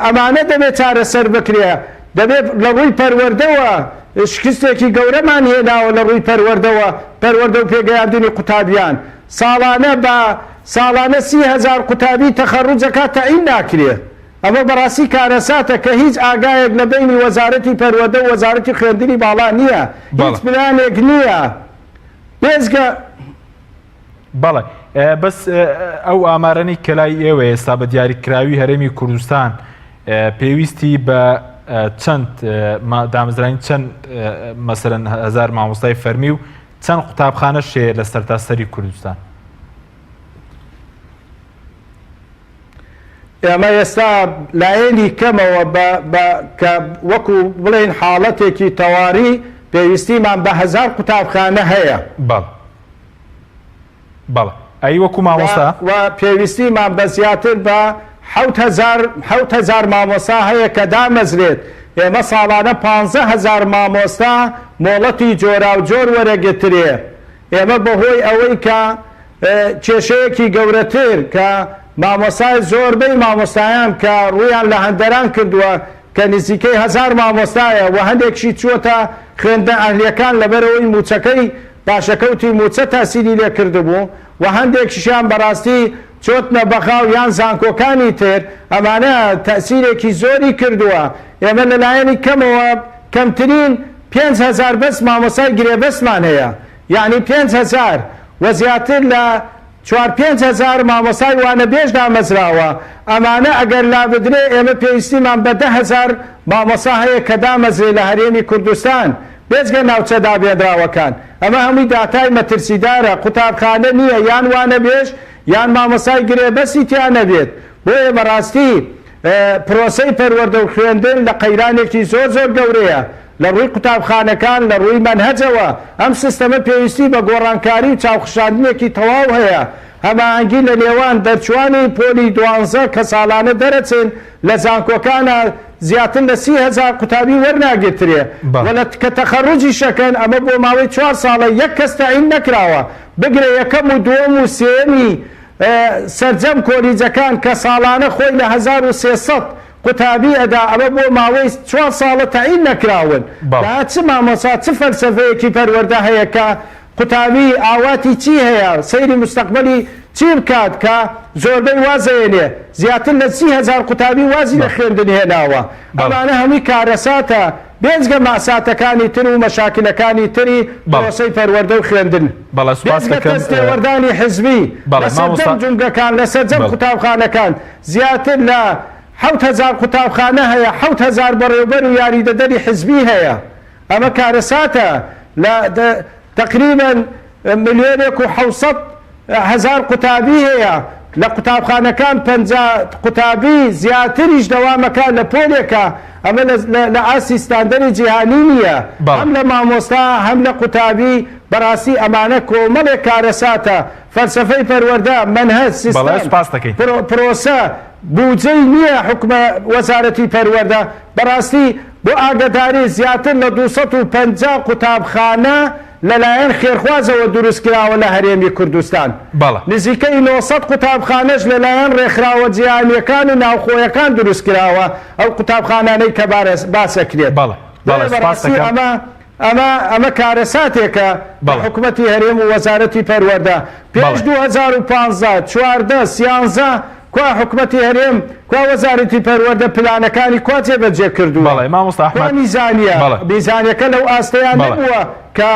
ئەمانە دەبێت چارەسەر بکرێ دەبێت لە ڕووی پەروەردەوە شکستێکی گەورەمان هێناوە لە ڕووی پەروەردە و پێگەیاندنی قوتابیان ساڵانە 30,000 قوتابی تەخەڕوجەکە تەعین ناکرێ ئەمە بەڕاستی کارەساتە کە هیچ ئاگایەک لە بینی وەزارەتی پەروەردە و وەزارەتی خوێندنی باڵا نییە هیچ پلانێک نییە بێزگە بەڵێ بەس ئەو ئامارەی کەلای ئێوە ئێستا بە دیاریکراوی هەرێمی کوردستان پێویستی بە چەند دامەزرانی چەند مەسەرەن 1000 مامۆستای فەرمی و چەند قوتابخانە شێ لە سەرتاسەری کوردستان ئێمە ئێستا لایەنی کەمەوە کە وەکو بڵێن حاڵەتێکی تەواری پێویستیمان بە 1000 قوتابخانە هەیە بەڵێ ئەی وەکو مامۆستا و پێویستیمان بە زیاتر بە 7,000 مامۆستا هەیە کە دامەزرێت ئێمە ساڵانە 15,000 مامۆستا مۆڵەتی جۆرا و جۆر وەرەگرترێ ئێمە بەهۆی ئەوەی کە کێشەیەکی گەورەتر کە مامۆستای زۆربەی مامۆستایان کە ڕوویان لە هەندەران کردووە کە نزیکەی 1000 مامۆستایە و هەندێکشی چووەتە خوێندە ئەهلیەکان لەبەرەوەی مووچەکەی پاشەکەوتی مووچە تاسیری لێ کردبوو و هەندێکیشیان بەڕاستی چۆتنە بەخاو یان زانکۆکانی تر ئەمانە تەسیرێکی زۆری کردووە ئێمە لەلایەنی کەمەوە کەمترین 5,000 بەس مامۆسای گرێبەسمان هەیە یعنی 5,000 و زیاتر لە 4-5,000 مامۆسای وانە بێژ دامەزراوە ئەمانە ئەگەر لابدرێ ئێمە پێویستیمان بە 10,000 مامۆسا هەیە کە دامەزرێ لە هەرێمی کوردستان بێجگە ناوچە دابێدراوەکان ئەمە هەمووی داتای مەترسیدارە قوتابخانە نییە یان وانە بێژ یان مامۆسای گرێبەسی تیان نەبێت بۆیە بەڕاستی پرۆسەی پەروەردە و خوێندن لە قەیرانێکی زۆر زۆر گەورەیە لە ڕووی قوتابخانەکان لە ڕووی مەنهەجەوە ئەم سیستەمە پێویستی بە گۆڕانکاری و چاوخشاندنێکی تەواو هەیە هەماهەنگی لە نێوان دەرچوانی پۆلی 12 کە ساڵانە دەرەچن لە زانکۆکانە زیاتر لە 30,000 قوتابی وەرناگرترێ کە تەخەڕوجی شەکەن ئەمە بۆ ماوەی 4 ساڵە یەک کەس تەعین نەکراوە بگرێ یەکەم و دووەم و سێمی سەرجەم کۆلیجەکان کە ساڵانە خۆی لە 1300 قوتابی ئەدا ئەمە بۆ ماوەی 4 ساڵە تەعین نەکراون دا چ مامۆسا چ فەلسەفەیەکی پەروەردە هەیە کە قوتابی ئاواتی چی هەیە سەیری مستەقبەلی چی بکات کە زۆربەی وازەیەنێ زیاتر لە 30,000 قوتابی وازی لە خوێندن هێناوە ئەمانە هەمووی کارەساتە بێجگە ماساتەکانی تر و مەشاکلەکانی تری پرۆسەی پەروەردە و خوێندن بێجگە دەستێوەردانی حزبی لەسەر جونگەکان لەسەر جەم قوتابخانەکان زیاتر لە 7,000 قوتابخانە هەیە 7,000 بەڕێوەبەر و یاریدەدەری حزبی هەیە ئەمە کارەساتە لە تقریبا 1,700,000 قوتابی هەیە لە قوتابخانەکان 50 قوتابی زیاتریش دەوامەکە لە پۆلێکە ئەمە لە ئاسی ستاندەری جیهانی نییە هەم لە مامۆستا هەم لە قوتابی بەڕاستی ئەمانە کۆمەڵێک کارەساتە فەلسەفەی پەروەردە مەنهەج سیستەم پرۆسە بودجەی نییە حکومە وەزارەتی پەروەردە بەڕاستی بۆ ئاگداری زیاتر لە 250 قوتابخانە لەلایەن خێرخوازەوە دروستکراوە لە هەرێمی کوردستان نزیکەی 900 قوتابخانەش لەلایەن ڕێکخراوە جیهانیەکان و ناوخۆیەکان دروستکراوە ئەو قوتابخانانەی کە باسەکرێت ئەمە کارەساتێکە بە حکوومەتی هەرێم و وەزارەتی پەروەردە پێش 2015 14 13 کوا حکوومەتی هەرێم کوا وەزارەتی پەروەردە پلانەکانی کوا جێبەجێ کردووە میزانیەکە لەو ئاستەیان نەبووە کە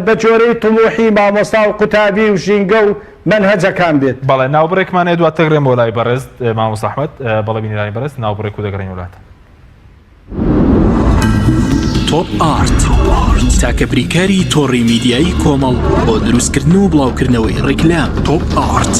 بە جۆرەی تموحی مامۆستا و قوتابی و ژینگە و منهەجەکان بێت بەڵێ ناوبڕێکمانێ دواتر گرێم بۆ لای بەڕێز مامۆستا ئەحمەد بەڵێ بینیرانی بەڕێز ناوبڕێک و دەگەڕین وڵاتە تۆپ ئارت تاکە بریکاری تۆڕی میدیایی کۆمەڵ بۆ دروستکردن و بڵاوکردنەوەی ڕیکلام تۆپ ئارت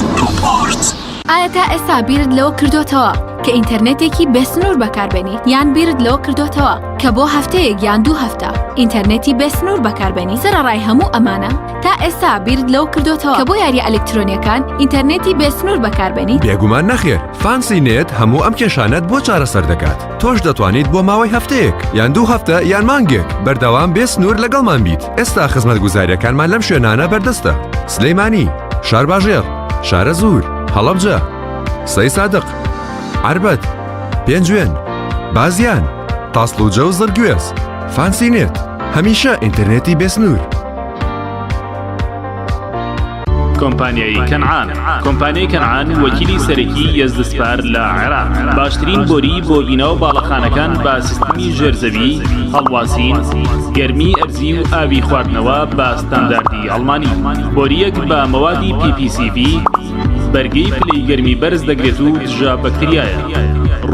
ئایا تا ئێستا بیرت لەوە کردوتەوە کە ئینتەرنێتێکی بێسنوور بەکاربێنیت یان بیرت لەوە کردوتەوە کە بۆ هەفتەیەک یان 2 هەفتە ئینتەرنێتی بێسنوور بەکاربێنی سەرەڕای هەموو ئەمانە تا ئێستا بیرت لەوە کردوتەوە کە بۆ یاری ئەلکترۆنیەکان ئینتەرنێتی بێسنوور بەکاربێنی بێگومان نەخێر فانسی نێت هەموو ئەم کێشانەت بۆ چارەسەر دەکات تۆش دەتوانیت بۆ ماوەی هەفتەیەک یان 2 هەفتە یان مانگێک بەردەوام بێسنوور لەگەڵمان بیت ئێستا خزمەتگوزاریەکانمان لەم شوێنانە بەردەستە سلەیمانی شارباژێر شارە زوور هەڵەبجە سەی سادق عربەت پێنجوێن بازیان تاسڵوجە و زەرگوێز فانسی نێت هەمیشە ئینتەرنێتی بێسنوور کۆمپانیای کەنعان کۆمپانیای کەنعان وەکیلی سەرەکی یەزدەسپار لە عێراق باشترین بۆری بۆ بینە و باڵەخانەکان بە سیستەمی ژێرزەوی هەڵواسین گەرمی ئەرزی و ئاوی خواردنەوە بە ستانداردی ئەڵمانی بۆریەک بە مەوادی PPCV بەرگەی پلەی گەرمی بەرز دەگرێت و دژە بەکتریایە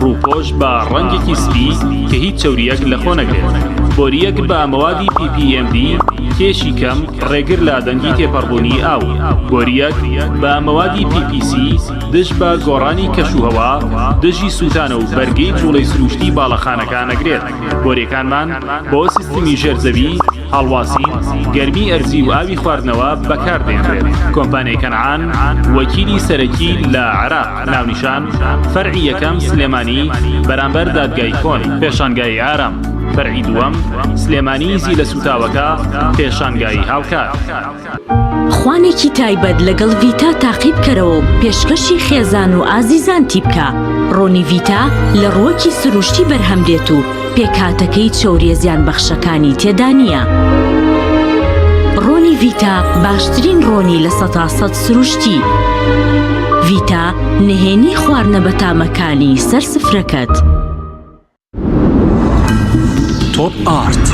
ڕووپۆش بە ڕەنگێکی سپی کە هیچ چەوریەک لەخۆ نەگرێت بۆریەک بە مەوادی PPMD کێشی کەم ڕێگر لە دەنگی تێپەڕبوونی ئاو بۆریەک بە مەوادی PPC دژ بە گۆڕانی کەشوهەوا دژی سووتانە و بەرگەی جوڵەی سروشتی باڵەخانەکان ئەگرێت بۆریەکانمان بۆ سیستمی ژێرزەوی هەڵواسین گەرمی ئەرزی و ئاوی خواردنەوە بەکاردێنرێت. کۆمپانیای کەنعان وەکیلی سەرەکی لە عێراق ناونیشان فەرعی یەکەم سلێمانی بەرامبەر دادگای کۆن پێشانگای ئارام، فەرعی دووەم سلێمانی زی لە سوتاوەکە پێشانگای هاوکار. خوانێکی تایبەت لەگەڵ ڤیتا تاقیب کەرەوە پێشکەشی خێزان و ئازیزانتی بکە. ڕۆنی ڤیتا لە ڕووەکی سروشتی بەرهەمدێت و پێکهاتەکەی چۆریە زیان بەخشەکانی تێدا نییە. ڕۆنی ڤیتا باشترین ڕۆنی لە 100% سروشتی. ڤیتا نهێنی خواردنە بەتامەکانی سەر سفرەکەت. تۆپ ئارت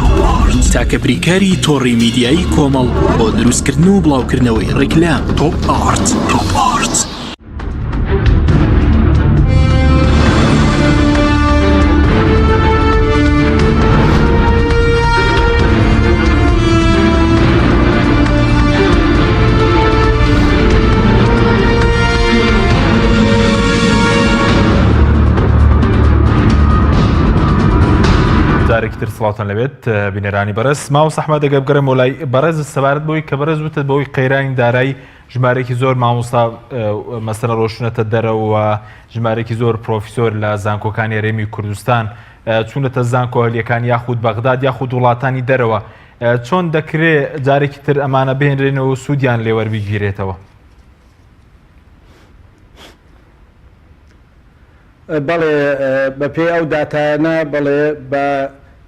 تاکە بریکاری تۆڕی میدیایی کۆمەڵ بۆ دروستکردن و بڵاوکردنەوەی ڕیکلام. تۆپ ئارت. جارێکتر سڵاتان لەبێت بینەرانی بەرز ماوە سەحمە دەگە بگەڕێم وڵای بەرز سەبارەت بۆی کە بەرز وتت بەوەی قەیرانی دارایی ژمارێکی زۆر مامۆستا مەسەلە ڕۆشنەتە دەرەوە ژمارێکی زۆر پرۆفیسۆر لە زانکۆکانی هەرێمی کوردستان چوونەتە زانکۆ هەلیەکان یاخود بەغداد یاخود وڵاتانی دەرەوە. چۆن دەکرێت جارێکی تر ئەمانە بهێنرێنەوە و سوودیان لێوەربگیرێتەوە؟ بەڵێ بەپێی ئەو داتایانە بڵێ بە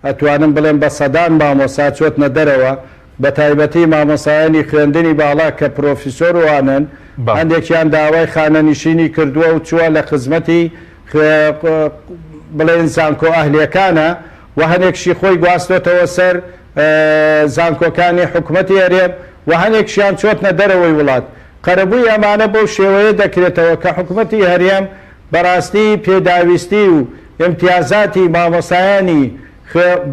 ئەتوانم بڵێم بە سەدان مامۆسا چۆتنە دەرەوە بە تایبەتی مامۆسایانی خوێندنی باڵا کە پرۆفیسۆر وانن هەندێکیان داوای خانەنشینی کردووە و چووە لە خزمەتی بڵێن زانکۆ ئەهلیەکانە و هەنێکشی خۆی گواستۆتەوە سەر زانکۆکانی حکوومەتی هەرێم و هەنێکشیان چۆتنە دەرەوەی وڵات. قەرەبووی ئەمانە بەو شێوەیە دەکرێتەوە کە حکوومەتی هەرێم بەڕاستی پێداویستی و امتیازاتی مامۆسایانی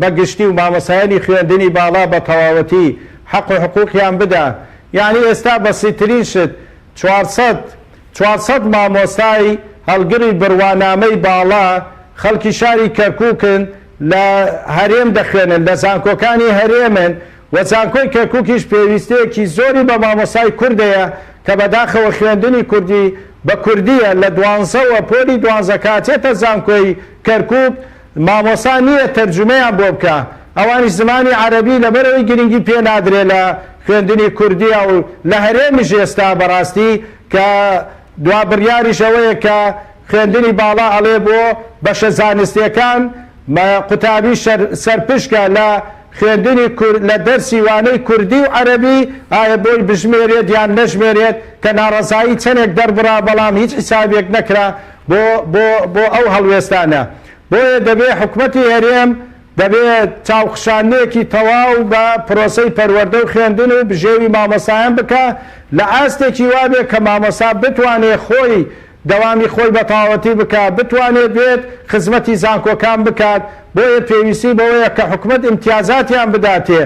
بەگشتی و مامۆسایانی خوێندنی باڵا بە تەواوەتی حەق و حقوقیان بدا. یعنی ئێستا بەسیترین شت 400 مامۆستای هەڵگری بڕوانامەی باڵا خەڵکی شاری کەرکووکن لە هەرێم دەخوێنن لە زانکۆکانی هەرێمن و زانکۆی کەرکووکیش پێویستەیەکی زۆری بە مامۆسای کوردەیە کە بەداخەوە خوێندنی کوردی بە کوردیە لە 12 پۆلی 12 کاتێتە زانکۆی کەرکووک مامۆسا نییە تەرجمەیان بۆ بکە. ئەوانی زمانی عەرەبی لەبەرەوەی گرنگی پێ نادرێت لە خوێندنی کوردیە و لە هەرێمیش ئێستا بەڕاستی کە دوا بڕیاریش ئەوەیە کە خوێندنی باڵا ئەڵێ بۆ بەشە زانستیەکان قوتابی سەرپشکە لە خوێندنی لە دەرسی وانەی کوردی و عەرەبی ئایا بۆی بژمێرێت یان نەژمێرێت کە ناڕەزایی چەندێک دەربڕا بەڵام هیچ حسابێک نەکرا بۆ ئەو هەڵوێستانە. بۆیە دەبێت حکوومەتی هەرێم دەبێت چاوخشانەیەکی تەواو بە پرۆسەی پەروەردە و خوێندن و بژێوی مامۆسایان بکە لە ئاستێکی وابێت کە مامۆسا بتوانێت خۆی دەوامی خۆی بە تەواوەتی بکە بتوانێت بێت خزمەتی زانکۆکان بکات. بۆیە پێویستی بەوەیە کە حکوومەت امتیازاتیان بداتێ.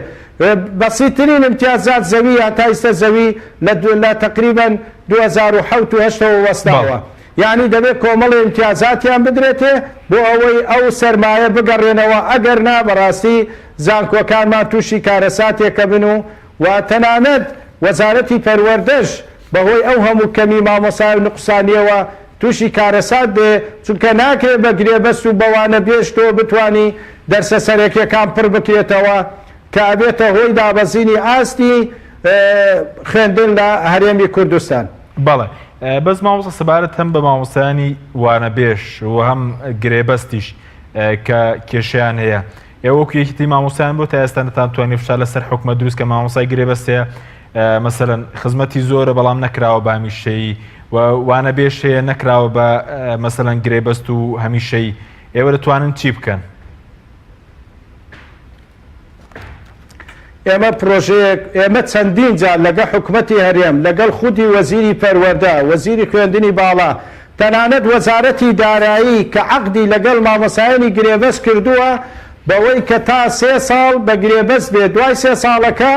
بەسیترین امتیازات زەوی هەتا ئێستا زەوی لە تقریبەن 2007 وەستاوە. یعنی دەبێت کۆمەڵی امتیازاتیان بدرێتێ بۆ ئەوەی ئەو سەرمایە بگەڕێنەوە ئەگەر نا بەڕاستی زانکۆکانمان تووشی کارەساتێکە بن و تەنانەت وەزارەتی پەروەردەش بەهۆی ئەو هەموو کەمی مامۆسای نقصانیەوە تووشی کارەسات بێ چونکە ناکرێت بە گرێبەست و بەوانە بێشتۆ بتانی دەرسە سەرەکیەکان پڕ بکرێتەوە کە ئەبێتە هۆی دابەزینی ئاستی خوێندن لە هەرێمی کوردستان. بەڵێ بەس مامۆستا سەبارەت هەم بە مامۆسایانی وانە بێش و هەم گرێبەستیش کە کێشیان هەیە ئێوەکو یەکێتی مامۆسایان بۆ تا ئێستا نەتانتوانی فشار لەسەر حکومەت دروست کە مامۆسای گرێبەست هەیە مەسەلەن خزمەتی زۆرە بەڵام نەکراوە بە هەمیشەیی وانە بێش هەیە نەکراوە بە مەسەلەن گرێبەست و هەمیشەیی ئێوە دەتوانن چی بکەن؟ ئێمە پرۆژەیەک ئێمە چەندین جار لەگەڵ حکوومەتی هەرێم لەگەڵ خودی وەزیری پەروەردە وەزیری خوێندنی باڵا تەنانەت وەزارەتی دارایی کە عەقدی لەگەڵ مامۆسایانی گرێبەست کردووە بەوەی کە تا 3 ساڵ بە گرێبەست بێت دوای 3 ساڵەکە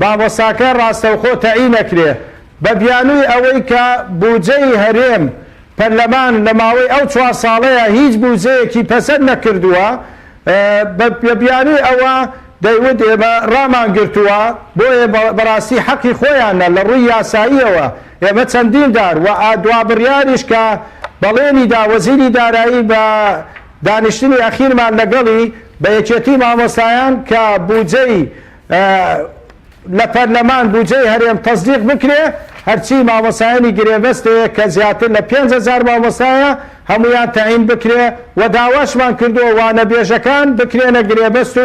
مامۆستاکە ڕاستەوخۆ تەعین نەکرێ بە بیانووی ئەوەی کە بودجەی هەرێم پەرلەمان لە ماوەی ئەو 4 ساڵەیە هیچ بودجەیەکی پەسەند نەکردووە بە بیانووی ئەوە دەیوت ئێمە ڕامان گرتووە بۆیە بەڕاستی حەقی خۆیانە لە ڕووی یاساییەوە ئێمە چەندین دار و دوا بڕیاریش کە بەڵێنی دا وەزیری دارایی بە دانیشتنی ئەخیرمان لەگەڵی بە یەکێتی مامۆستایان کە بودجەی لە پەرلەمان بودجەی هەرێم تەصدیق بکرێ هەرچی مامۆستایانی گرێبەستەیە کە زیاتر لە 5,000 مامۆستایە هەمویان تەعین بکرێ و داواشمان کردووە وانە بێژەکان بکرێنە گرێبەست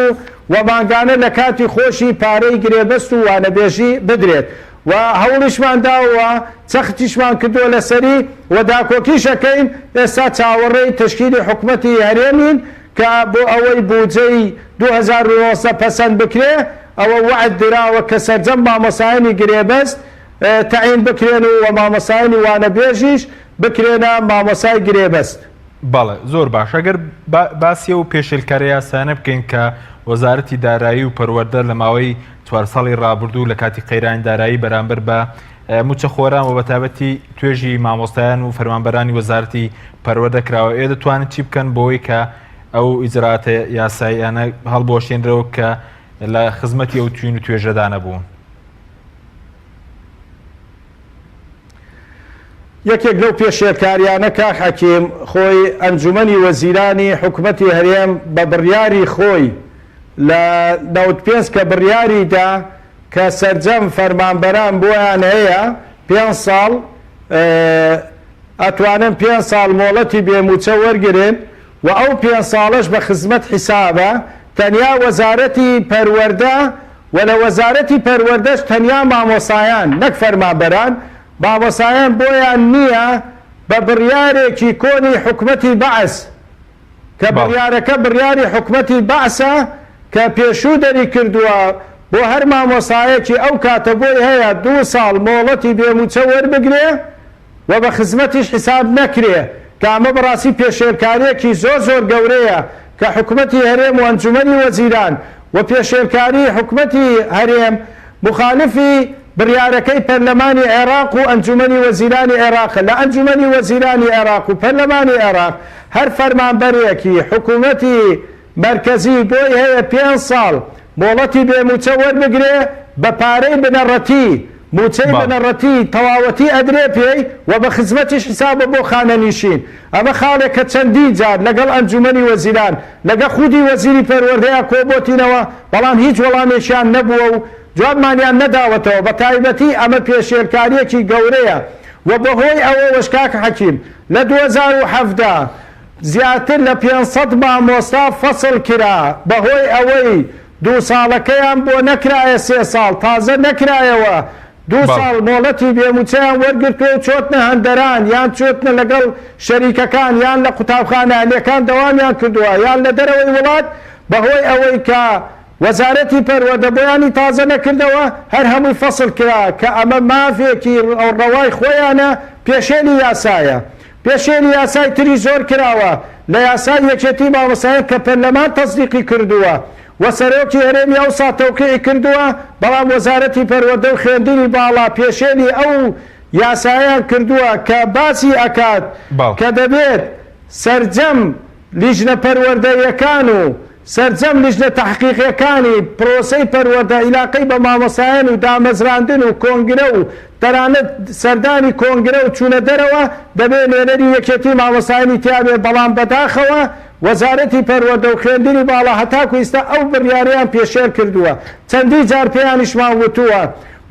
و مانگانە لە کاتی خۆشی پارەی گرێبەست و وانە بێژی بدرێت و هەوڵیشمان داوە چەختیشمان کردووە لەسەری و داکۆکیشەکەین ئێستا چاوەڕێی تشکیلی حکومەتی هەرێمین کە بۆ ئەوەی بودجەی 2019 پەسەند بکرێ ئەوە وعد دراوە کە سەرجەم مامۆستایانی گرێبەست تەعین بکرێن و مامۆستایانی وانە بێژیش بکرێنە مامۆستای گرێبەست. بەڵێ زۆر باش ئەگەر باسی و پێشێلکاری یاسانە بکەین کە وەزارەتی دارایی و پەروەردە لە ماوەی 4 ساڵی ڕابردوو لە کاتی قەیرانی دارایی بەرامبەر بە موچە خۆران و بەتابەتی توێژی مامۆستایان و فەرمانبەرانی وەزارەتی پەروەردە کراوە ئێ دەتوانن چی بکەن بۆی کە ئەو ئیجراتە یاساییانە هەڵبۆشێنرەوە کە لە خزمەتی ئەو توین و توێژەدانە بوون. یەکێک لەو پێشێرکاریانە کاک حەکیم خۆی ئەنجومەنی وەزیرانی حکومەتی هەرێم بە بڕیاری خۆی لە 95 کە بڕیاریدا کە سەرجەم فەرمانبەران بۆیان هەیە 5 ساڵ ئەتوانن 5 ساڵ مۆڵەتی بێموچە وەرگرن و ئەو 5 ساڵش بە خزمەت حیسابە تەنیا وەزارەتی پەروەردە و لە وەزارەتی پەروەردەش تەنیا مامۆسایان نەک فەرمانبەران مامۆسایان بۆیان نییە بە بڕیارێکی کۆنی حکومەتی بەعس کە بڕیارەکە بڕیاری حکومەتی بەعسە کە پێشوو دەری کردووە بۆ هەر مامۆسایەکی ئەو کاتە بۆی هەیە 2 ساڵ مۆڵەتی بێموچە وەربگرێ و بە خزمەتیش حساب نەکرێ کە ئەمە بەڕاستی پێشێرکاریەکی زۆر گەورەیە کە حکومەتی هەرێم و ئەنجومەنی وەزیران و پێشێرکاری حکومەتی هەرێم مخالفی بڕیارەکەی پەرلەمانی عێراق و ئەنجومەنی وەزیرانی عێراقە لە ئەنجومەنی وەزیرانی عێراق و پەرلەمانی عێراق هەر فەرمانبەرێکی حکومەتی مرکزی بۆی هەیە 5 ساڵ مۆڵەتی بێموچە وەربگرێ بە پارەی بنەڕەتی موچەی بنەڕەتی تەواوەتی ئەدرێ پێی و بە خزمەتیش حسابە بۆ خانەنیشین ئەمە خاڵێک کە چەندی جار لەگەڵ ئەنجومەنی وەزیران لەگە خودی وەزیری پەروەردەیە کۆبۆتینەوە بەڵام هیچ وەڵامێکیان نەبووە و جوابمانیان نەداوەتەوە بە تایبەتی ئەمە پێشێرکاریەکی گەورەیە و بەهۆی ئەوە وەشکاک حەکیم لە 2017 زیاتر لە 500 مامۆستا فەسڵ کرا بەهۆی ئەوەی 2 ساڵەکەیان بۆ نەکرایە 3 ساڵ تازە نەکرایەوە 2 ساڵ مۆڵەتی بێموچەیان وەرگرتووە و چۆتنە هەندەران یان چۆتنە لەگەڵ شەریکەکان یان لە قوتابخانە هەلێکان دەوامیان کردووە یان لە دەرەوەی وڵات بەهۆی ئەوەی کە وەزارەتی پەروەردە بۆیانی تازە نەکردەوە هەر هەمووی فەسڵ کرا کە ئەمە مافێکی ڕەوای خۆیانە پێشێنی یاسایە پێشێنی یاسای تری زۆر کراوە لە یاسای یەکێتی مامۆستایان کە پەرلەمان تەصدیقی کردووە و سەرۆکی هەرێمی ئەوسا تەوقیعی کردووە بەڵام وەزارەتی پەروەردە و خوێندنی باڵا پێشێنی ئەو یاسایان کردووە کە باسی ئەکات کە دەبێت سەرجەم لیژنە پەروەردەیەکان و سەرجەم لیژنە تەحقیقیەکانی پرۆسەی پەروەردە عیلاقەی بە مامۆستایان و دامەزراندن و کۆنگرە و تەنانەت سەردانی کۆنگرە و چوونە دەرەوە دەبێت نوێنەری یەکێتی مامۆستایانی تیابێ بەڵام بەداخەوە وەزارەتی پەروەردە و خوێندنی باڵا هەتاکو ئێستا ئەو بڕیاریان پێشێر کردووە چەندی جار پێیانیشمان وتووە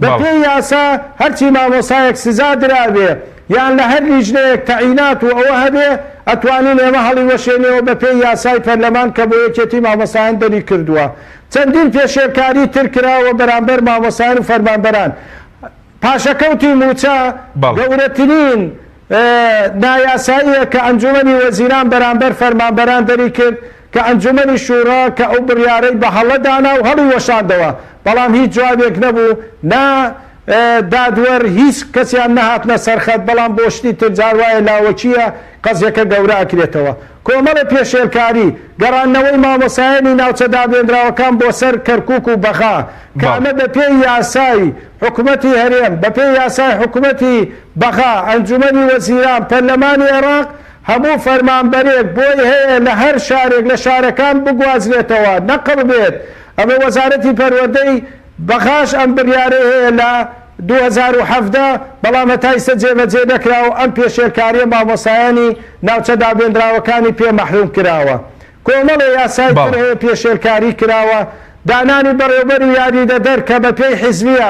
بە پێی یاسا هەرچی مامۆستایەک سزا درابێ یان لە هەر لیژنەیەک تەعینات و ئەوە هەبێ ئەتوانین ئێمە هەڵی وەشێنەوە بە پێی یاسای پەرلەمان کە بۆ یەکێتی مامۆستایان دەری کردووە چەندین پێشێرکاری تر کراوە بەرامبەر مامۆستایان و فەرمانبەران پاشەکەوتی موچە گەورەترین نایاساییە کە ئەنجومەنی وەزیران بەرامبەر فەرمانبەران دەری کرد کە ئەنجومەنی شورا کە ئەو بڕیارەی بە هەڵەدانا و هەڵی وەشاندەوە بەڵام هیچ جوابێک نەبوو نا دادوەر هیچ کەسیان نەهاتنە سەرخەت بەڵام بۆشتی تر جاروایە لاوەچیە قەزیەکە گەورە ئەکرێتەوە کۆمەڵە پێشێرکاری گەڕانەوەی مامۆسایانی ناوچە دابێنراوەکان بۆ سەر کەرکووک و بەخا کە ئەمە بە پێی یاسای حکومەتی هەرێم بە پێی یاسای حکومەتی بەخا ئەنجومەنی وەزیران پەرلەمانی عێراق هەموو فەرمانبەرێک بۆی هەیە لە هەر شارێک لە شارەکان بگوازرێتەوە نەقڵ بێت ئەمە وەزارەتی پەروەردەی بەخاش ئەم بڕیارە هەیە لە 2017 بەڵام هەتا ئێستا جێبەجێ نەکراوە ئەم پێشێرکاریە مامۆسایانی ناوچە دابێنراوەکانی پێ مەحروم کراوە کۆمەڵی یاسای تر هەیە پێشێرکاری کراوە دانانی بەڕێوەبەری یاریدەدەر کە بە پێی حیزبیە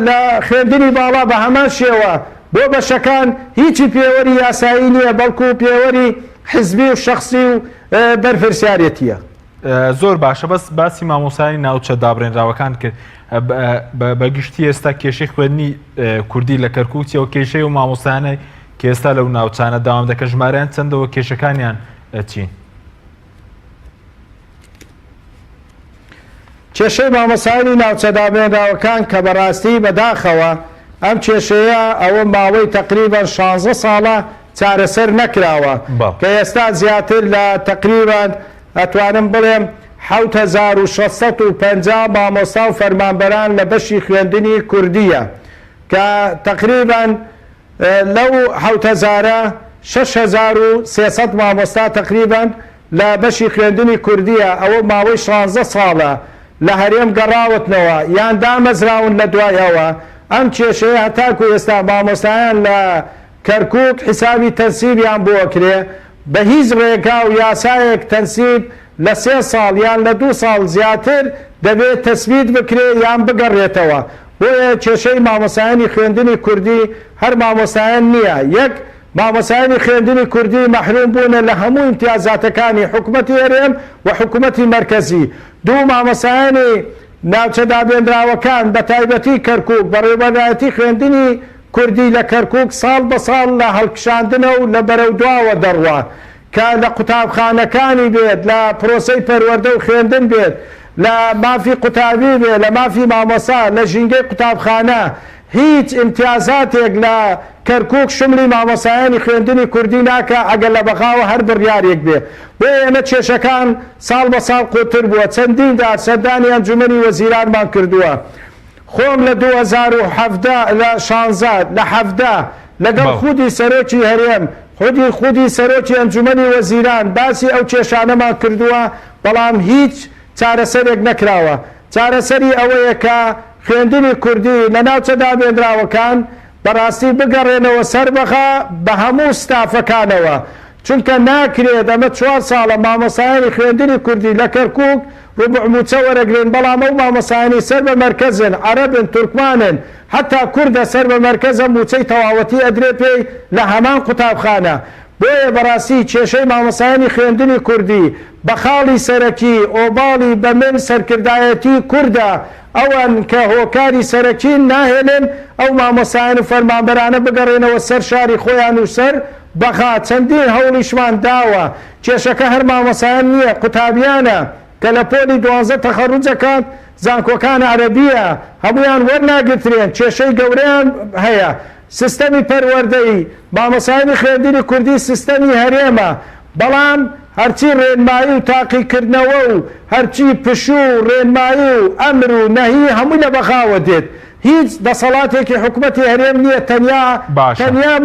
لە خوێندنی باڵا بە هەمان شێوە بۆ بەشەکان هیچی پێوەری یاسایی نییە بەڵکو پێوەری حیزبی و شخصی و بەرپرسیارەتیە زۆر باشە بەس باسی مامۆسایانی ناوچە دابڕێنراوەکان کرد بەگشتی ئێستا کێشەی خوێندنی کوردی لە کەرکووکیەوە کێشەی و مامۆسایانەی کە ئێستا لەو ناوچانە داوام دەکە ژمارەیان چەندەوە کێشەکانیان چین کێشەی مامۆسایانی ناوچە دابێنراوەکان کە بەڕاستی بەداخەوە ئەم کێشەیە ئەوە ماوەی تقریبان 16 ساڵە چارەسەر نەکراوە کە ئێستا زیاتر لە تقریبان ئەتوانم بڵێم 7650 مامۆستا و فەرمانبەران لە بەشی خوێندنی کوردیە کە تقریبان لەو 6300 مامۆستا تقریبان لە بەشی خوێندنی کوردیە ئەوە ماوەی 16 ساڵە لە هەرێم گەڕاوتنەوە یان دامەزراون لە دوایەوە ئەم کێشەیە هەتاکو ئێستا مامۆستایان لە کەرکووک حیسابی تەنسیبیان بۆکرێ بە هیچ ڕێگا و یاسایەک تەنسیب لە 3 ساڵ یان لە 2 ساڵ زیاتر دەبێت تەسبیت بکرێ یان بگەڕێتەوە بۆیە کێشەی مامۆسایانی خوێندنی کوردی هەر مامۆسایان نییە یەک مامۆسایانی خوێندنی کوردی مەحروم بوونە لە هەموو امتیازاتەکانی حکوومەتی هەرێم و حکوومەتی مەرکەزی دوو مامۆسایانی ناوچە دابێنراوەکان بە تایبەتی کەرکووک بەڕێوەبەرایەتی خوێندنی کوردی لە کەرکووک ساڵ بە ساڵ لە هەڵکشاندنە و لە بەرەو دواوە دەڕوە کە لە قوتابخانەکانی بێت لە پرۆسەی پەروەردە و خوێندن بێت لە مافی قوتابی بێت لە مافی مامۆسا لە ژینگەی قوتابخانە هیچ امتیازاتێک لە کەرکووک شملی مامۆسایانی خوێندنی کوردی ناکە ئەگەر لە بەخاوە هەر بڕیارێک بێ بۆ ئێمە کێشەکان ساڵ بە ساڵ قوتر بووە چەندین دار سەردانی ئەنجومەنی وەزیرانمان کردووە خۆم لە 2016 لە 17 لەگەڵ خودی سەرۆکی هەرێم خودی سەرۆکی ئەنجومەنی وەزیران باسی ئەو کێشانەمان کردووە بەڵام هیچ چارەسەرێک نەکراوە چارەسەری ئەوەیە کە خوێندنی کوردی لە ناوچە دابێنراوەکان بەڕاستی بگەڕێنەوە سەربەخە بە هەموو ستافەکانەوە چونکە ناکرێت ئەمە 4 ساڵە مامۆسایانی خوێندنی کوردی لە کەرکووک ڕوبع مووچە وەرەگرێن بەڵام ئەو مامۆسایانی سەر بە مەرکەزن عەرەبن تورکمانن حتا کوردە سەر بە مەرکەزە مووچەی تەواوەتی ئەدرێ پێی لە هەمان قوتابخانە بۆیە بەڕاستی کێشەی مامۆسایانی خوێندنی کوردی بە خاڵی سەرەکی ئۆباڵی بە من سەرکردایەتی کووردە ئەوان کە هۆکاری سەرەکین ناهێنن ئەو مامۆسایان و فەرمانبەرانە بگەڕێنەوە سەر شاری خۆیان و سەر بەخا چەندین هەوڵیشمان داوە کێشەکە هەر مامۆسایان نییە قوتابیانە کە لە پۆلی 12 تەخەڕوجەکان زانکۆکان عەرەبیە هەمویان وەرناگرترێن کێشەی گەورەیان هەیە سیستەمی پەروەردەی مامۆسایانی خوێندنی کوردی سیستەمی هەرێمە بەڵام هەرچی ڕێنمایی و تاقیکردنەوە و هەرچی پشوو و ڕێنمایی و ئەمر و نەهی هەموو لە بەخاوە دێت هیچ دەسەڵاتێکی حکوومەتی هەرێم نییە تەنیا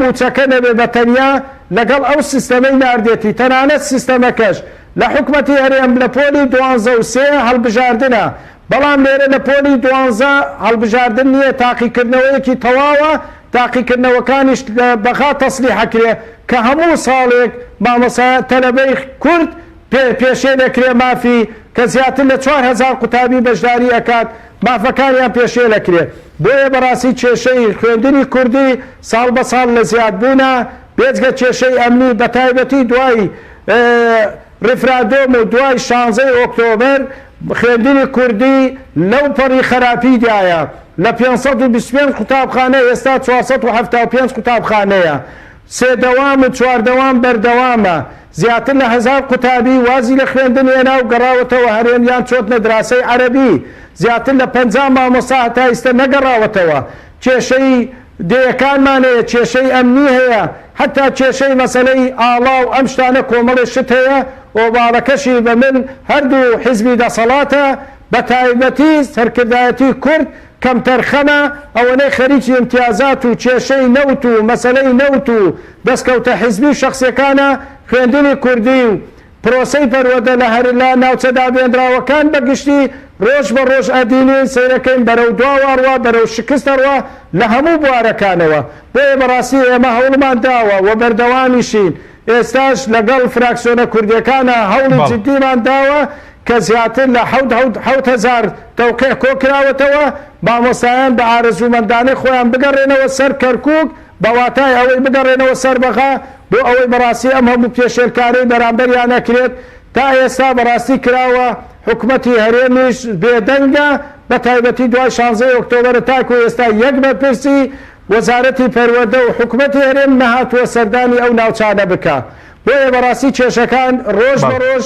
مووچەکە نەبێ بە تەنیا لەگەڵ ئەو سیستەمەی ناردێتی تەنانەت سیستەمەکەش لە حکوومەتی هەرێم لە پۆلی 12 هەڵبژاردنە بەڵام لێرە لە پۆلی 12 هەڵبژاردن نییە تاقیکردنەوەیەکی تەواوە تاقیکردنەوەکانیش بەخا تەسلیحەکرێ کە هەموو ساڵێک مامۆسا تەلەبەی کورد پێشێ دەکرێ مافی کە زیاتر لە 4000 قوتابی بەشداری ئەکات مافەکانیان پێشێ دەکرێ بۆیە بەڕاستی کێشەی خوێندنی کوردی ساڵ بە ساڵ لە زیادبوونە بێجگە کێشەی ئەمنی بە تایبەتی دوای ڕفرادۆم و دوای 16 ئۆکتۆبەر خوێندنی کوردی لەو پەڕی خراپیدایە لە 525 قوتابخانە ئێستا 475 قوتابخانەیە سێدەوام و چواردەوام بەردەوامە زیاتر لە 1000 قوتابی وازی لە خوێندن هێنا و گەڕاوەتەوە هەرێمیان چۆتنە دراسەی عەرەبی زیاتر لە 50 مامۆستا هەتا ئێستا نەگەڕاوەتەوە کێشەی دەیەکانمانەیە کێشەی ئەمنی هەیە حتا کێشەی مەسەلەی ئاڵا و ئەم شتانە کۆمەڵی شت هەیە ئۆباڵەکەشی بە من هەردوو حیزبی دەسەڵاتە بە تایبەتی سەرکردایەتی کورد کەم تەرخەمە ئەوەنەی خەریکی امتیازات و کێشەی نەوت و مەسەلەی نەوت و دەستکەوتە حیزبی و شەخصیەکانە خوێندنی کوردی و پرۆسەی پەروەدە لە هەر لە ناوچەدا بێنراوەکان بەگشتی ڕۆژ بە ڕۆژ ئەدینین سیرەکەین بەرەو دواوەڕوە بەرەو شکستەڕوە لە هەموو بوارەکانەوە بۆیە بەڕاستی ئێمە هەوڵمان داوە و بەردەوامیشین ئێستاش لەگەڵ فراکسیۆنە کوردیەکانە هەوڵی جددیمان داوە کە زیاتر لە 7,000 تەوقیع کۆکراوەتەوە مامۆستایان بە ئارەزومەندانەی خۆیان بگەڕێنەوە سەر کەرکووک بەواتای ئەوەی بگەڕێنەوە سەر بەغا بۆ ئەوەی بەڕاستی ئەم هەموو پێشێلکارەی بەرامبەریان نەکرێت تا ئێستا بەڕاستی کراوە حکوومەتی هەرێمیش بێدەنگە بە تایبەتی دوای 16 ئۆکتۆبەرە تاکو ئێستا یەک بەرپرسی وەزارەتی پەروەردە و حکوومەتی هەرێم نەهاتووە سەردانی ئەو ناوچانە بکە بۆیە بەڕاستی کێشەکان ڕۆژ بە ڕۆژ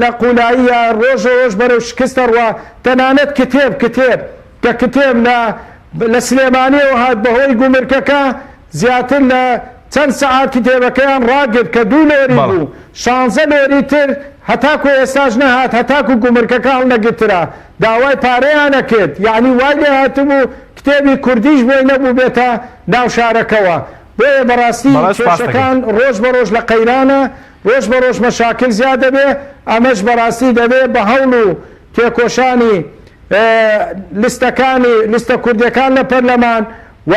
لە قولاییە ڕۆژ ڕۆژ بەرەو شکستەڕوە تەنانەت کتێب کە کتێب لە سلێمانیەوە هات بەهۆی گومرکەکە زیاتر لە چەند سەعات کتێبەکەیان ڕاگرت کە 2 لۆری بوو 16 لۆری تر هەتاکو ئێستاش نەهات هەتاکو گومرکەکان نەگرترا داوای پارەیان نەکرد یعنی وای لێ هاتبوو کتێبی کوردیش بۆی نەبوو بێتە ناو شارەکەوە بۆیە بەڕاستی کێشەکان ڕۆژ بە ڕۆژ لە قەیرانە ڕۆژ بە ڕۆژ مەشاکل زیاد دەبێ ئەمەش بەڕاستی دەبێ بە هەوڵ و تێکۆشانی لیستە کوردیەکان لە پەرلەمان و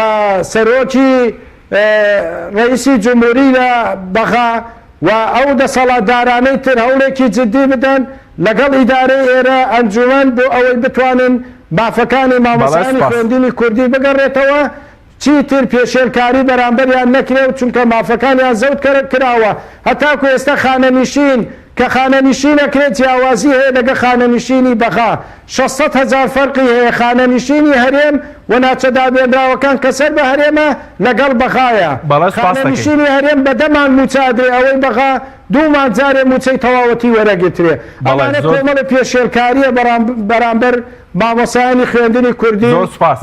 سەرۆکی ڕئیسی جمهوری لە بەغا و ئەو دەسەڵاتدارانەی تر هەوڵێکی جددی بدەن لەگەڵ ئیدارەی ئێرە ئەنجومەن بۆ ئەوەی بتوانن مافەکانی مامۆستایانی خوێندنی کوردی بگەڕێتەوە چیتر پێشێلکاری بەرامبەریان نەکرێت چونکە مافەکانیان زەوت کراوە هەتاکو ئێستا خانەنشین کە خانەنشینەکرێت جیاوازی هەیە لەگە خانەنشینی بەغا 600,000 فەرقی هەیە خانەنشینی هەرێم و ناچەدا بێنراوەکان کە سەر بە هەرێمە لەگەڵ بەغایە خانەنشینی هەرێم بەدەمان موچادرێ ئەوەی بەغا دوومان جارێ موچەی تەواوەتی وەرەگرترێ ئەمانە کۆمەڵە پێشێلکاریە بەرامبەر مامۆستایانی خوێندنی کوردی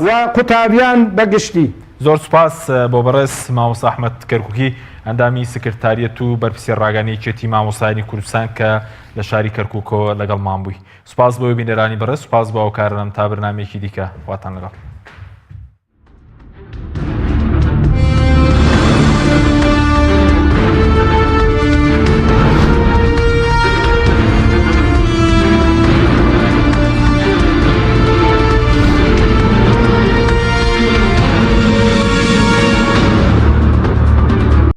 و قوتابیان بەگشتی زۆر سوپاس بۆ بەڕێز مامۆستا ئەحمەد کەرکووکی ئەندامی سکرتاریەت و بەرپرسی ڕاگەنەیەکێتی مامۆستایانی کوردستان کە لە شاری کەرکووکەوە لەگەڵمان بووی سوپاس بۆ بینەرانی بەڕێز سوپاس بۆ ئەو کارەنەم تا بەرنامەیەکی دیکە خواتان لەگەڵ